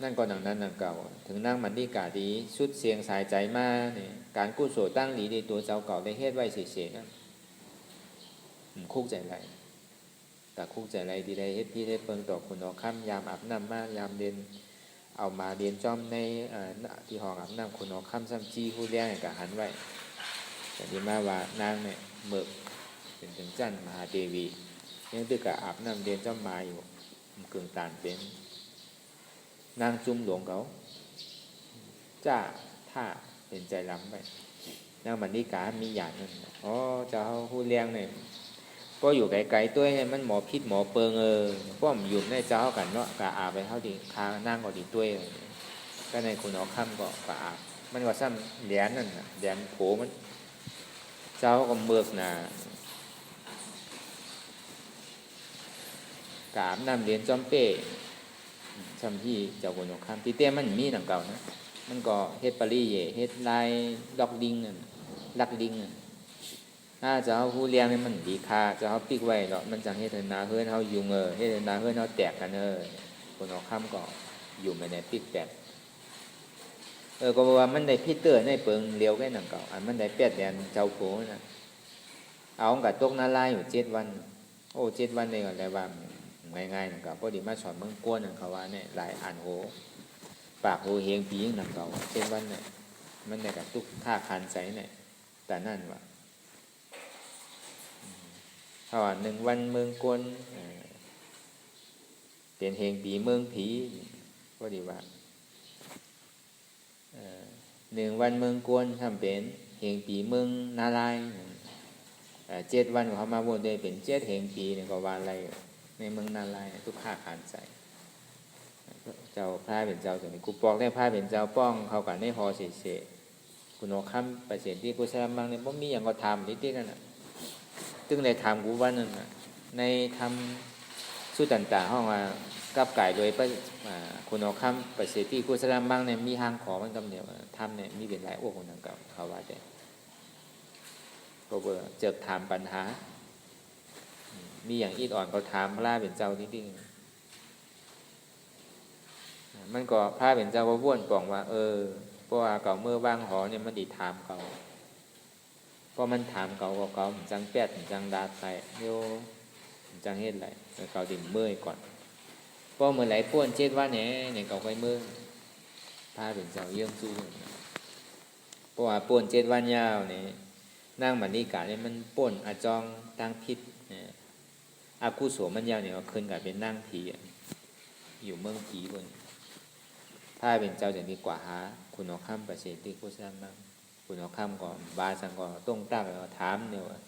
Speaker 1: นั่นก็ดังนั้นดังเก่าถึงนั่งมันดีกาดีชุดเสียงสายใจมาเนี่ยการกู้โสตั้งหลีในตัวเจ้าเก่าได้เฮ็ดไว้เฉยๆนะคุกใจไรแต่คุกใจไรดีได้เฮ็ดพี่ได้เปิงต่อคนอค่ำยามอาบน้ำมากยามเรียนเอามาเรียนจอมในที่ห้องอาบน้ำคนอค่ำซ้ำจีผู้เลี้ยงกับหันไว้แต่ดีมาว่านางเนี่ยเบิกเป็นถึงจันมหาเทวียังตึกกับอาบน้ำเรียนจอมมาอยู่กึ่งตานเป็นนางจุ่มหลวงเขาจ้าท่าเป็นใจล้ำไปนางมันดีกามีหยาดนั่นอ๋อเจ้าผู้เลี้ยงเนี่ยก็อยู่ไกลๆตัวเนี่ยมันหมอพิษหมอเปิงป้อมอยู่ในเจ้ากันเนาะกะอาไปเท่าดีคานั่งก็ดีตัวก็ในคุณเอาค่ำก็กะอามันก็ซ้ำแหลนนั่นแหลนโผมันเจ้าก็เมือกน่ะกาบน้ำเลี้ยนจอมเป้ซ้ำที่เจ้าคุณเอาค่ำที่เต้มันมีหนังเก่านะมันก็เฮ็ดปรีเย่เฮ็ดลายดอกดิงนั่นลักดิงนั่นถ้าจะเอาผู้เลี้ยงนี่มันดีค่าจะเอาปิกไว้เนาะมันจังเฮ็ดให้นาเฮือนเฮายุงเฮ็ดให้นาเฮือนเฮาแตกกันคนเอาค่ำก็อยู่ไม่ได้ปิกแปดก็ว่ามันได้พิเตอร์ในเปิงเลี้ยวแค่หนังเก่าอันมันได้แปดแดนเจ้าโผน่ะเอากับตกนาลายอยู่7 วันโอ้7 วันนี่ก็ได้ว่าง่ายๆหนังเก่าพอดีมาสอนเมืองกวนนั่นเขาว่าเนี่ยหลายอ่านโหปากโหเฮงปีหนังเก่า7 วันเนี่ยมันได้กับทุกค่าคันใสเนี่ยแต่นั่นว่าถ้าว่า1 วันเมืองกวนเป็นเฮงปีเมืองผีพอดีว่า1 วันเมืองกวนทำเป็นเฮงปีเมืองนาลาย7 วันเขามาวนได้เป็น7 เฮงปีเนี่ยก็ว่าอะไรในเมืองนาลายทุกค่าคันใสเจ้าพระเป็นเจ้าส่วนนี้กูปอกได้พระเป็นเจ้าป้องเขากันได้ฮอเสะคุณโอคัมไปเสียที่กูแซมมังเนี่ยบ่มีอย่างก็ทำนิดๆนั่นน่ะตึงได้ทำกูวันนึงน่ะในทำสู้ต่างๆห้องว่ากับไก่โดยคุณโอคัมไปเสียที่กูแซมมังเนี่ยมีห้างขอมันกำเดียวทำเนี่ยมีเป็นหลายอ้วกคนนั้นเก่าเขาว่าแต่ก็เบอร์เจอถามปัญหามีอย่างอีดอ่อนเขาถามพระเป็นเจ้านิดๆมันก็พระเป็นเจ้าก็ว่นปองว่าเพราะว่าเก่าเมื่อว่างหอเนี่ยมันดีถามเก่าเพราะมันถามเก่าก็เก่าจังแปดจังดาใส่โยจังเฮ็ดไรเก่าดิ่มเมื่อยก่อนเพราะเมื่อไหร่ป้วน7 วันเนี่ยเก่าไปเมื่อพระเป็นเจ้าเยี่ยมสู้เพราะว่าป้วน7 วันยาวเนี่ยนั่งบันดีกาเนี่ยมันป้นอาจองตั้งพิษอากุโสมันยาวเนี่ยก็ขึ้นกับเป็นนั่งผีอยู่เมืองผีบนถ้าเป็นเจ้าจะดีกว่าหาคุณเอาข้ามประเสริฐที่กุศลบ้างคุณเอาข้ามก่อนบาสังก่อนต้องตั้งแล้วถามเนี่ยว่า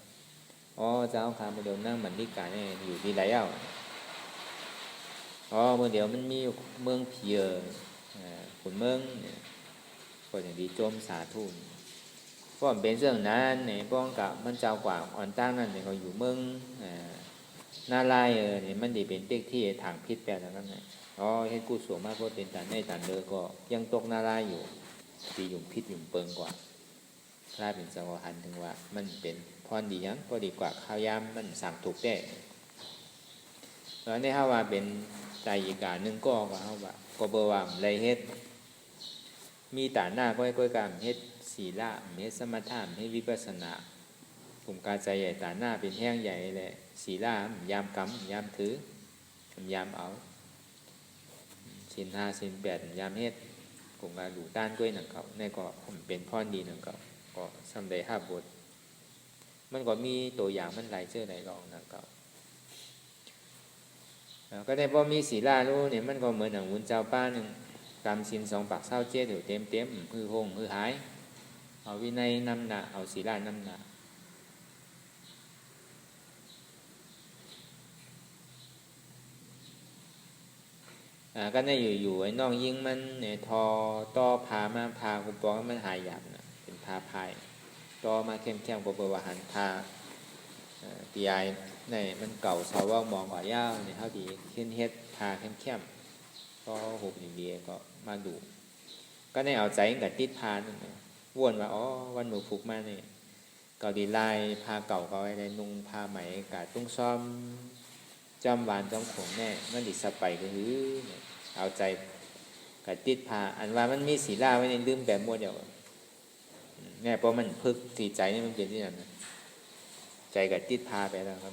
Speaker 1: อ๋อเจ้าข้ามมาเดี๋ยวนั่งบันดีกาเนี่ยอยู่ที่ไหนอ๋อเมื่อเดี๋ยวมันมีเมืองผีขุนเมืองก็อย่างดีโจมสาธุเพราะเป็นเรื่องนั้นเนี่ยป้องกับมันเจ้ากว่าอ่อนตั้งนั่นเนี่ยเขาอยู่เมืองนาลายเนี่ยมันดีเป็นเต็กที่ทางพิษแปลแล้วกันเนี่ยอ๋อให้กู้สูงมากก็เป็นฐานในฐานเดิมก็ยังตกนาลายอยู่ตีหยุ่มพิษหยุ่มเปิงกว่าพระเป็นสวหันถึงว่ามันเป็นพรดียังก็ดีกว่าข้าวยามมันสั่งถูกได้แล้วในห้าว่าเป็นใจอีกาหนึ่งก็ว่าห้าว่าก็เบอร์ว่าไรเฮ็ดมีตาหน้าก็ให้ก้อยการเฮ็ดศีละเฮ็ดสมถะเฮ็ดวิปัสสนากลุ่มการใจใหญ่ตาหน้าเป็นแห้งใหญ่เลยศีละยามกำยามถือยามเอาศีล 5ศีล 8ยามเฮ็ดกลุ่มการดูต้านก้อยหนังเขาในก็เป็นพรดีหนังเขาก็สำได้5 บทมันก็มีตัวอย่างมันหลายเชื่อหลายรองหนังเขาก็ได้พอมีศีลารู้เนี่ยมันก็เหมือนหนังวุ้นเจ้าป้าหนึ่งกรรมศีล2 ปากเศร้าเจ๊เต็มฮือหงฮือหายเอาวินัยนำหนาเอาศีลานำหนาก็ได้อยู่ไอ้น้องยิงมันเนี่ยทอต่อพามาพาคุณปองมันหายหยาบนะเป็นพาพายต่อมาเข้มก็เปิดว่าหันพาปีไอเนี่ยมันเก่าชาวว่ามองกว่ายาวเนี่ยเท่าที่ขึ้นเฮ็ดพาเข้มก็หุบอย่างเดียก็มาดูก็ได้เอาใจกับติดพานั่นนะวนว่าอ๋อวันหมูฟุกมาเนี่ย เกาดีไล่ผ้าเก่าก็ได้นุ่งผ้าไหมกาตุ้งซ้อมจอมหวานจอมขมแน่มันดิสไปก็หือเอาใจกะติดผ้าอันว่ามันมีศีลาไว้ในลืมแบบมัวเดียวเนี่ยเพราะมันพึกสีใจนี่มันเป็นที่นั่นใจกะติดผ้าไปแล้วครับ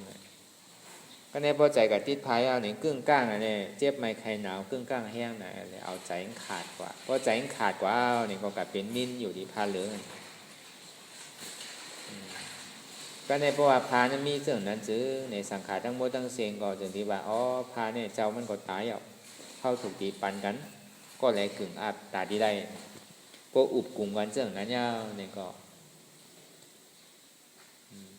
Speaker 1: ก็เนี่ยพอใจกะติดผ้าเอาเนี่ยกึ่งก้างอันนี้เจ็บไม่ใครหนาวกึ่งก้างแห้งไหนเอาใจขาดกว่าเพราะใจขาดกว่าเอาเนี่ยก็กะเป็นมิ้นอยู่ที่ผ้าเหลืองก็ในเพราะว่าพานั้นมีเรื่องนั้นซื้อในสังขารทั้งหมดทั้งเสียงก็จึงที่ว่าอ๋อพาเนี่ยเจ้ามันก็ตายเอาเข้าถูกตีปันกันก็เลยกึ่งอาบตาดีได้พวกอุบกลุ่มกันเรื่องนั้นเนี่ยเนี่ยก็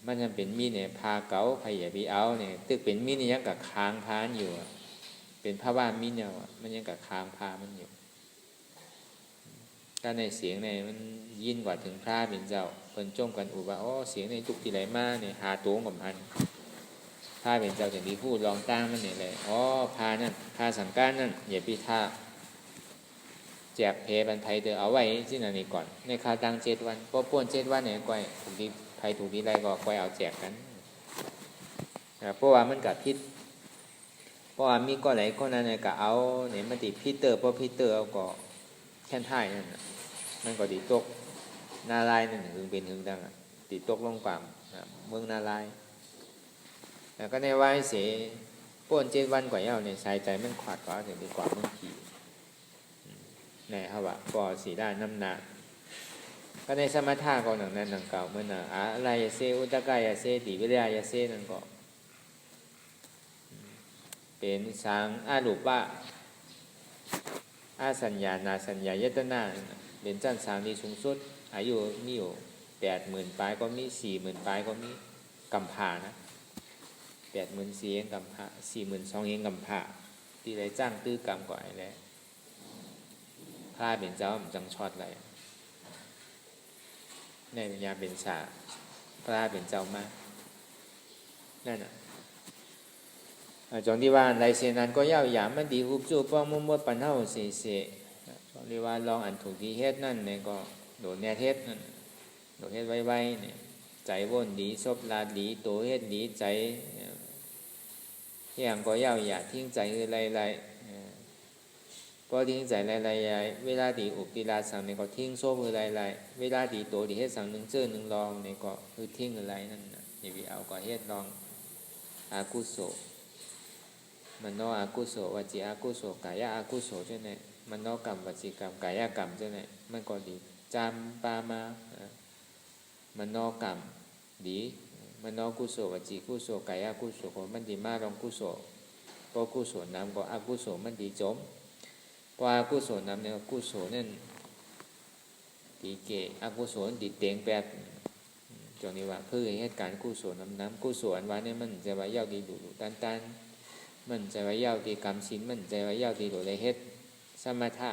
Speaker 1: มันจะเป็นมีเนี่ยพาเก๋าพยาบีเอาเนี่ยตึกเป็นมีเนี่ยยังกับค้างพานอยู่เป็นผ้าว่ามีเนี่ยมันยังกับค้างพามันอยู่ถ้าในเสียงในมันยิ่งกว่าถึงพระเป็นเจ้าเพิ่นจ้มกันอุบว่าอ๋อเสียงในทุกที่ไหลมาเนี่ยหาตัวกับมันพระเป็นเจ้าถึงที่พูดลองตั้งมันเนี่ยเลยอ๋อพานั่นพาสังการนั่นอย่าพิท่าแจกเพบันไทยเธอเอาไว้ที่นั่นนี่ก่อนในคาตัง7 วันพอป่วน7 วันเนี่ยก้อยถูกที่ไทยถูกที่ไรก็ก้อยเอาแจกกันเพราะว่ามันกับพิษเพราะว่ามีก็ไหนก็นั้นเนี่ยก็เอาเนี่ยมันติดพิเตอร์เพราะพิเตอร์เอาก็แค่ท่ายนั่นมันก็ติดตกนาลายนั่นถึงเป็นถึงดังติดตกลงกว่าเมืองนาลายแล้วก็ในวัยเสียป่วน7 วันกว่าเย้าเนี่ยสายใจมันขวาดกว่าถึงดีกว่าเมืองขี่เนี่ยเขาว่าก็สีด้านน้ำหนักก็ในสมถะก็หนังนั้นหนังเก่าเมื่อน่ะอะไรยาเซอุตกายาเซติวิริยาเซนั่นก็เป็นสังอารูปะอาสัญญานาสัญญายตนาเป็นจันทร์สางที่สูงสุดอายุมีอยู่80,000 ปลายก็มี40,000 ปลายก็มีกำพานะ84,000เองกำพา42,000เองกำพาที่ได้จ้างตื้อกรรมกว่าไอ้แล้วพระเป็นเจ้ามันจังช็อตอะไรในปัญญาเป็นชาพระเป็นเจ้ามากนั่นน่ะจงที่ว่าไรเสนั้นก็ย่าหยามมันดีหุบจูป้องมุ่งมั่วปันเท่าเสียจงที่ว่าลองอันถูกที่เฮ็ดนั่นเนี่ยก็โดดแน่เฮ็ดนั่นโดดเฮ็ดไว้เนี่ยใจว่นดีซบลาดีโตเฮ็ดดีใจอย่างก็ย่าหยาทิ้งใจคือไรพอทิ้งใจไรเวลาดีอุปติลาสั่งเนี่ยก็ทิ้งโซ่คือไรเวลาดีโตดีเฮ็ดสั่งหนึ่งเจอหนึ่งลองเนี่ยก็คือทิ้งอะไรนั่นนะอย่าไปเอาก็เฮ็ดลองอากุโสมโนอากุโสวจีอากุโสกายอากุโสใช่ไหมมโนกรรมวจีกรรมกายกรรมใช่ไหมมันก็ดีจำปามามโนกรรมดีมโนกุโสวจีกุโสกายกุโสก็มันดีมากลองกุโสก็กุโสนำก็อากุโสมันดีจมพออากุโสนำเนี่ยกุโสนั่นดีเกอากุโสดีเตียงแปดจงนี้ว่าเพื่อเหตุการณ์กุโสน้ำกุโสอันว่าเนี่ยมันจะว่าเย้าดีดุตันมันใจว่าเย้าดีกรรมสินมันใจว่าเย้าดีดุได้เฮ็ดสมถะ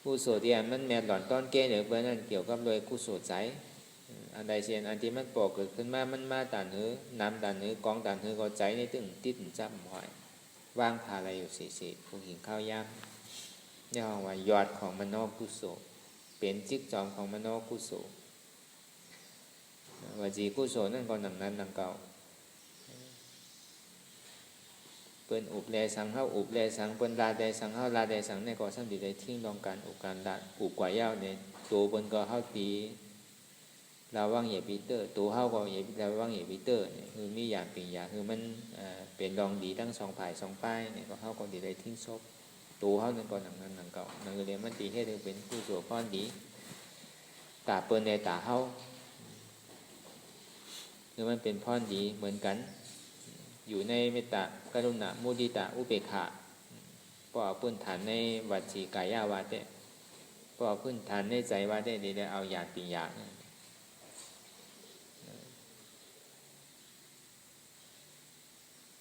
Speaker 1: กุโสที่มันแม่หลอนต้นเกหรือเบอร์นั้นเกี่ยวกับโดยกุโสใจอันใดเช่นอันที่มันปอกเกิดขึ้นมามันมาตานหือน้ำตานหือกองตานหือก็ใจในตึงติดจับหอยว่างพาอะไรอยู่สิผู้หิงข้าวยำนี่ห้องว่ายอดของมโนกุโสเป็นจิกจอมของมโนกุโสวจีกุโสนั่นก็หนังนั้นหนังเก่าเปิ้นอุบแลสังเฮาอุบแลสังเปิ้นลาแดสังเฮาลาแดสังในก็สัมดีได้ทิ้งลองการอุบการลาอุบกว่าเย้าเนี่ยตัวเปิ้นก็เฮาตีเราว่างเหยียบปีเตอร์ตัวเฮาก็เหยียบเราว่างเหยียบปีเตอร์เนี่ยคือมีอย่างเป็นอย่างคือมันเป็นรองดีทั้งสองฝ่ายสองป้ายเนี่ยก็เฮาก็ดีได้ทิ้งซบตัวเฮานั่นก็หนังนั้นหนังเก่าหนังเรียนมันตีให้ถึงเป็นกุโสพรดีตาเปิ้นในตาเฮาคือมันเป็นพรดีเหมือนกันอยู่ในเมตตากรุณามุทิตาอุเบกขาเพราะพื้นฐานในวัจีกายาวาเตเพราะพื้นฐานในใจวาเตดีได้เอาอย่างปีอย่าง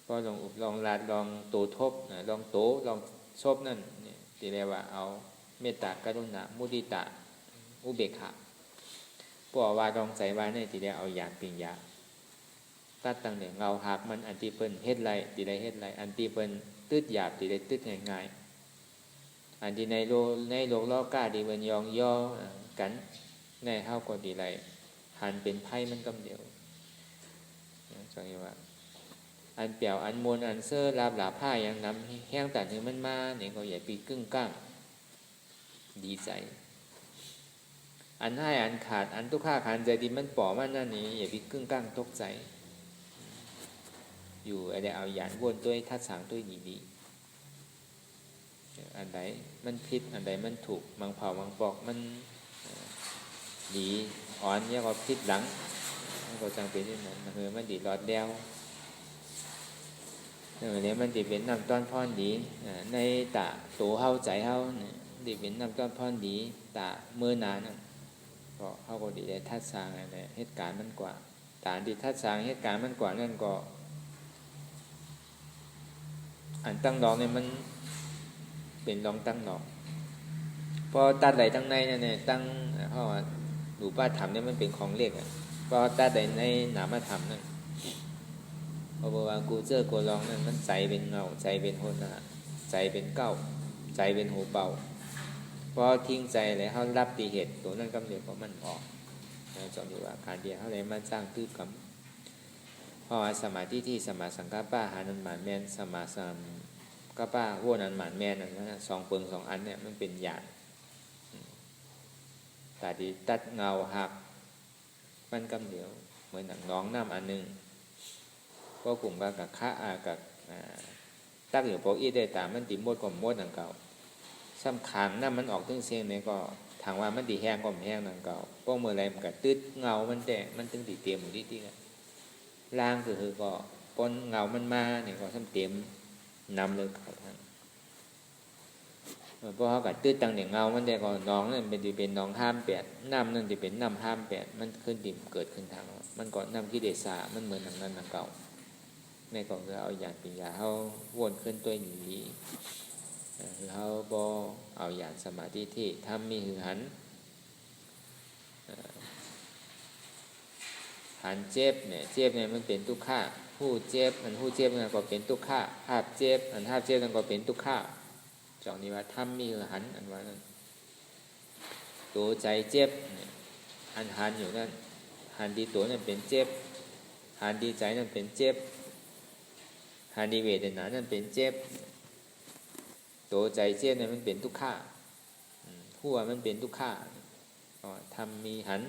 Speaker 1: ก็ลองลาดลองโตทบลองโตลองชบนั่นดีได้ว่าเอาเมตตากรุณามุทิตาอุเบกขาเพราะว่าลองใจวาเนี่ยดีได้เอาอย่างปีอย่างตัดตั้งแต่เงาหักมันอันที่เปิ้นเฮ็ดไรดีได้เฮ็ดไรอันที่เปิ้นตืดหยาบดีได้ตืดง่ายๆอันที่ในโลกล้อกล้าดีเปิ้นยองย่อ กันในเฮาก็ดีไรหันเป็นไพ่มันกำเดียวจังว่าอันเปียวอันมวลอันเสื้อลาบหลาผ้าอย่างน้ำแห้งแต่ถึงมันมาเนี่ยก็อย่าปีกึ่งก้างดีใจอันให้อันขาดอันทุกข้าขันใจดีมันป่อมันนั่นนี่อย่าปีกึ่งก้างตกใจอยู่อะไรเอาหยานวนด้วยทัดสางด้วยดีๆอันใดมันผิดอันใดมันถูกมังเผามังปอกมันดีอ่อนเนี่ยก็ผิดหลังก็จังเป็นที่นั้นคือมันดีรอดเดียวเนี่ยมันดีเป็นนำต้อนพ่อนดีในตาตัวเฮาใจเฮาดีเป็นนำต้อนพ่อนดีตาเมื่อนานนั่นก็เฮาก็ดีได้ทัดสางอะไรเหตุการณ์มันกว่าตาดีทัดสางเหตุการณ์มันกว่านั่นก็อันตั้งดอกเนี่ยมันเป็นรองตั้งดอกพอตัดไหลตั้งในเนี่ยตั้งเพราะว่าดูป้าทำเนี่ยมันเป็นของเล็กพอตัดไหลในหนามาทำนั่นเพราะว่ากูเจอกูลองนั่นมันใจเป็นเงาใจเป็นคนนะใจเป็นเก้าใจเป็นหูเบาพอทิ้งใจเลยเขารับตีเหตุตัวนั้นกำเนิดของมันออกจองดูว่าการเดียวเขาเลยมาสร้างตื้อกำเพราะว่าสมาธิที่สมาสังกัปปะหานันหมานแมนสมาสัมกัปปะวัวนันหมานแมนนั่นนะสองเปิงสองอันเนี่ยมันเป็นหยาดแต่ที่ตัดเงาหักมันกำเดียวเหมือนหนังน้องน้ำอันหนึ่งก็กลุ่มกับข้ากับตักอยู่พวกอีได้ตามมันติมดก็มดหนังเก่าซ้ำขางน้ำมันออกถึงเสียงเนี่ยก็ทางว่ามันตีแห้งก็ไม่แห้งหนังเก่าพวกเมื่อไรมันก็ตืดเงามันแต่มันถึงตีเตรียมอยู่ที่ล่างคือก็ปนเงามันมาเนี่ยก็ซ้ำเตรียมนำเลยเขาทางเพราะเขากัดตื้อตังเนี่ยเงามันแต่ก็น้องนั่นเป็นน้องห้ามแปดน้ำนั่นจะเป็นน้ำห้ามแปดมันขึ้นดิ่มเกิดขึ้นทางมันก่อนน้ำกิเลสามันเหมือนหนังนั้นหนังเก่าในก่อนคือเอาอย่างปัญญาเขาวนขึ้นตัวนี้เขาบอเอาอย่างสมาธิที่ทำมีหือหันหันเจ็บเนี่ยมันเป็นทุกข้าผู้เจ็บมันผู้เจ็บนั่นก็เป็นทุกข้าภาพเจ็บอันภาพเจ็บนั่นก็เป็นทุกข้าจองนี้ว่าทำมีหันอันว่านั้นตัวใจเจ็บอันหันอยู่นั่นหันดีตัวนั่นเป็นเจ็บหันดีใจนั่นเป็นเจ็บหันดีเวทนานั่นเป็นเจ็บตัวใจเจ็บนั่นมันเป็นทุกข้าผู้ว่ามันเป็นทุกข้าทำมีหัน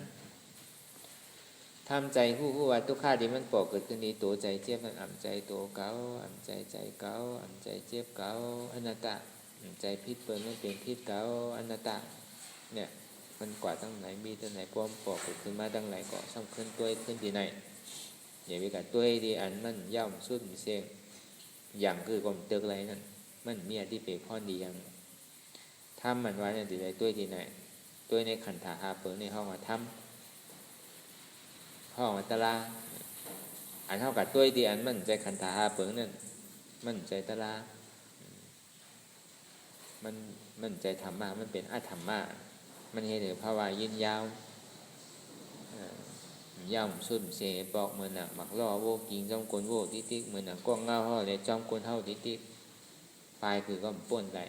Speaker 1: ทำใจผู้ว่าทุกข้าที่มันปอกเกิดขึ้นนี้ตัวใจเจ็บมันอ่ำใจตัวเก่าอ่ำใจใจเก่าอ่ำใจเจ็บเก่าอนัตตาใจพิษเปิดมันเป็นพิษเก่าอนัตตาเนี่ยมันกว่าตั้งไหนมีตั้งไหนป้อมปอกขึ้นมาตั้งไหนก็ส่งขึ้นตัวขึ้นที่ไหนอย่าไปกับตัวที่อันมันย่อมสุดเสียงอย่างคือความเตือกไรนั่นมันมีที่เปรียบพอดีอย่างทำมันไว้ในที่ใดตัวที่ไหนตัวในขันธาหาเปิดในห้องมาทำห้องมาตลาอันเท่ากับตัวที่อันมันใจขันธาหาเปิดนั่นมันใจตลามันใจธรรมะมันเป็นอาธรรมะมันเห็นถึงภาวะยืนยาวย่อมสุดเสียบอกเหมือนหนังหมักล่อโวกิงจ้องกลโวติ๊กเหมือนหนังกล้องเงาห่อเลยจ้องกลเท่าติ๊กไฟคือก็ป่นไหล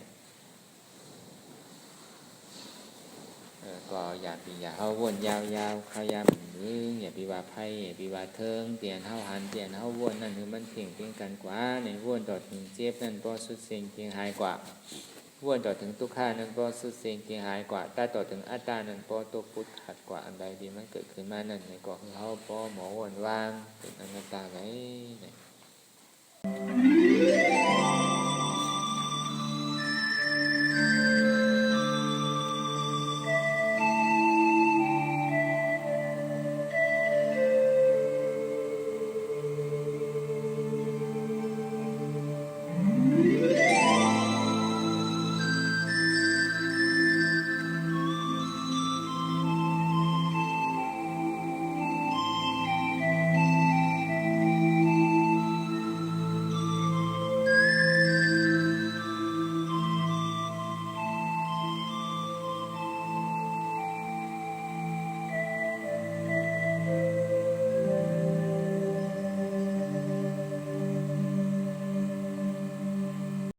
Speaker 1: ก็อย่าเข้าวนยาวๆเข้ายามมืออย่าปีว่าไพ่อย่าปีว่าเทิงเตียนเท่าหันเตียนเท่าวนนั่นคือมันเพียงกันกว่าในวนต่อถึงเจ็บนั่นก็สุดเสียงเพียงหายกว่าวนต่อถึงทุกข้านั้นก็สุดเสียงเพียงหายกว่าแต่ต่อถึงอัตตานั้นก็ตัวพุทธขัดกว่าอันใดดีมันเกิดขึ้นมานั่นในก็คือเขาพอหมอวนวางเป็นอนัตตาไว้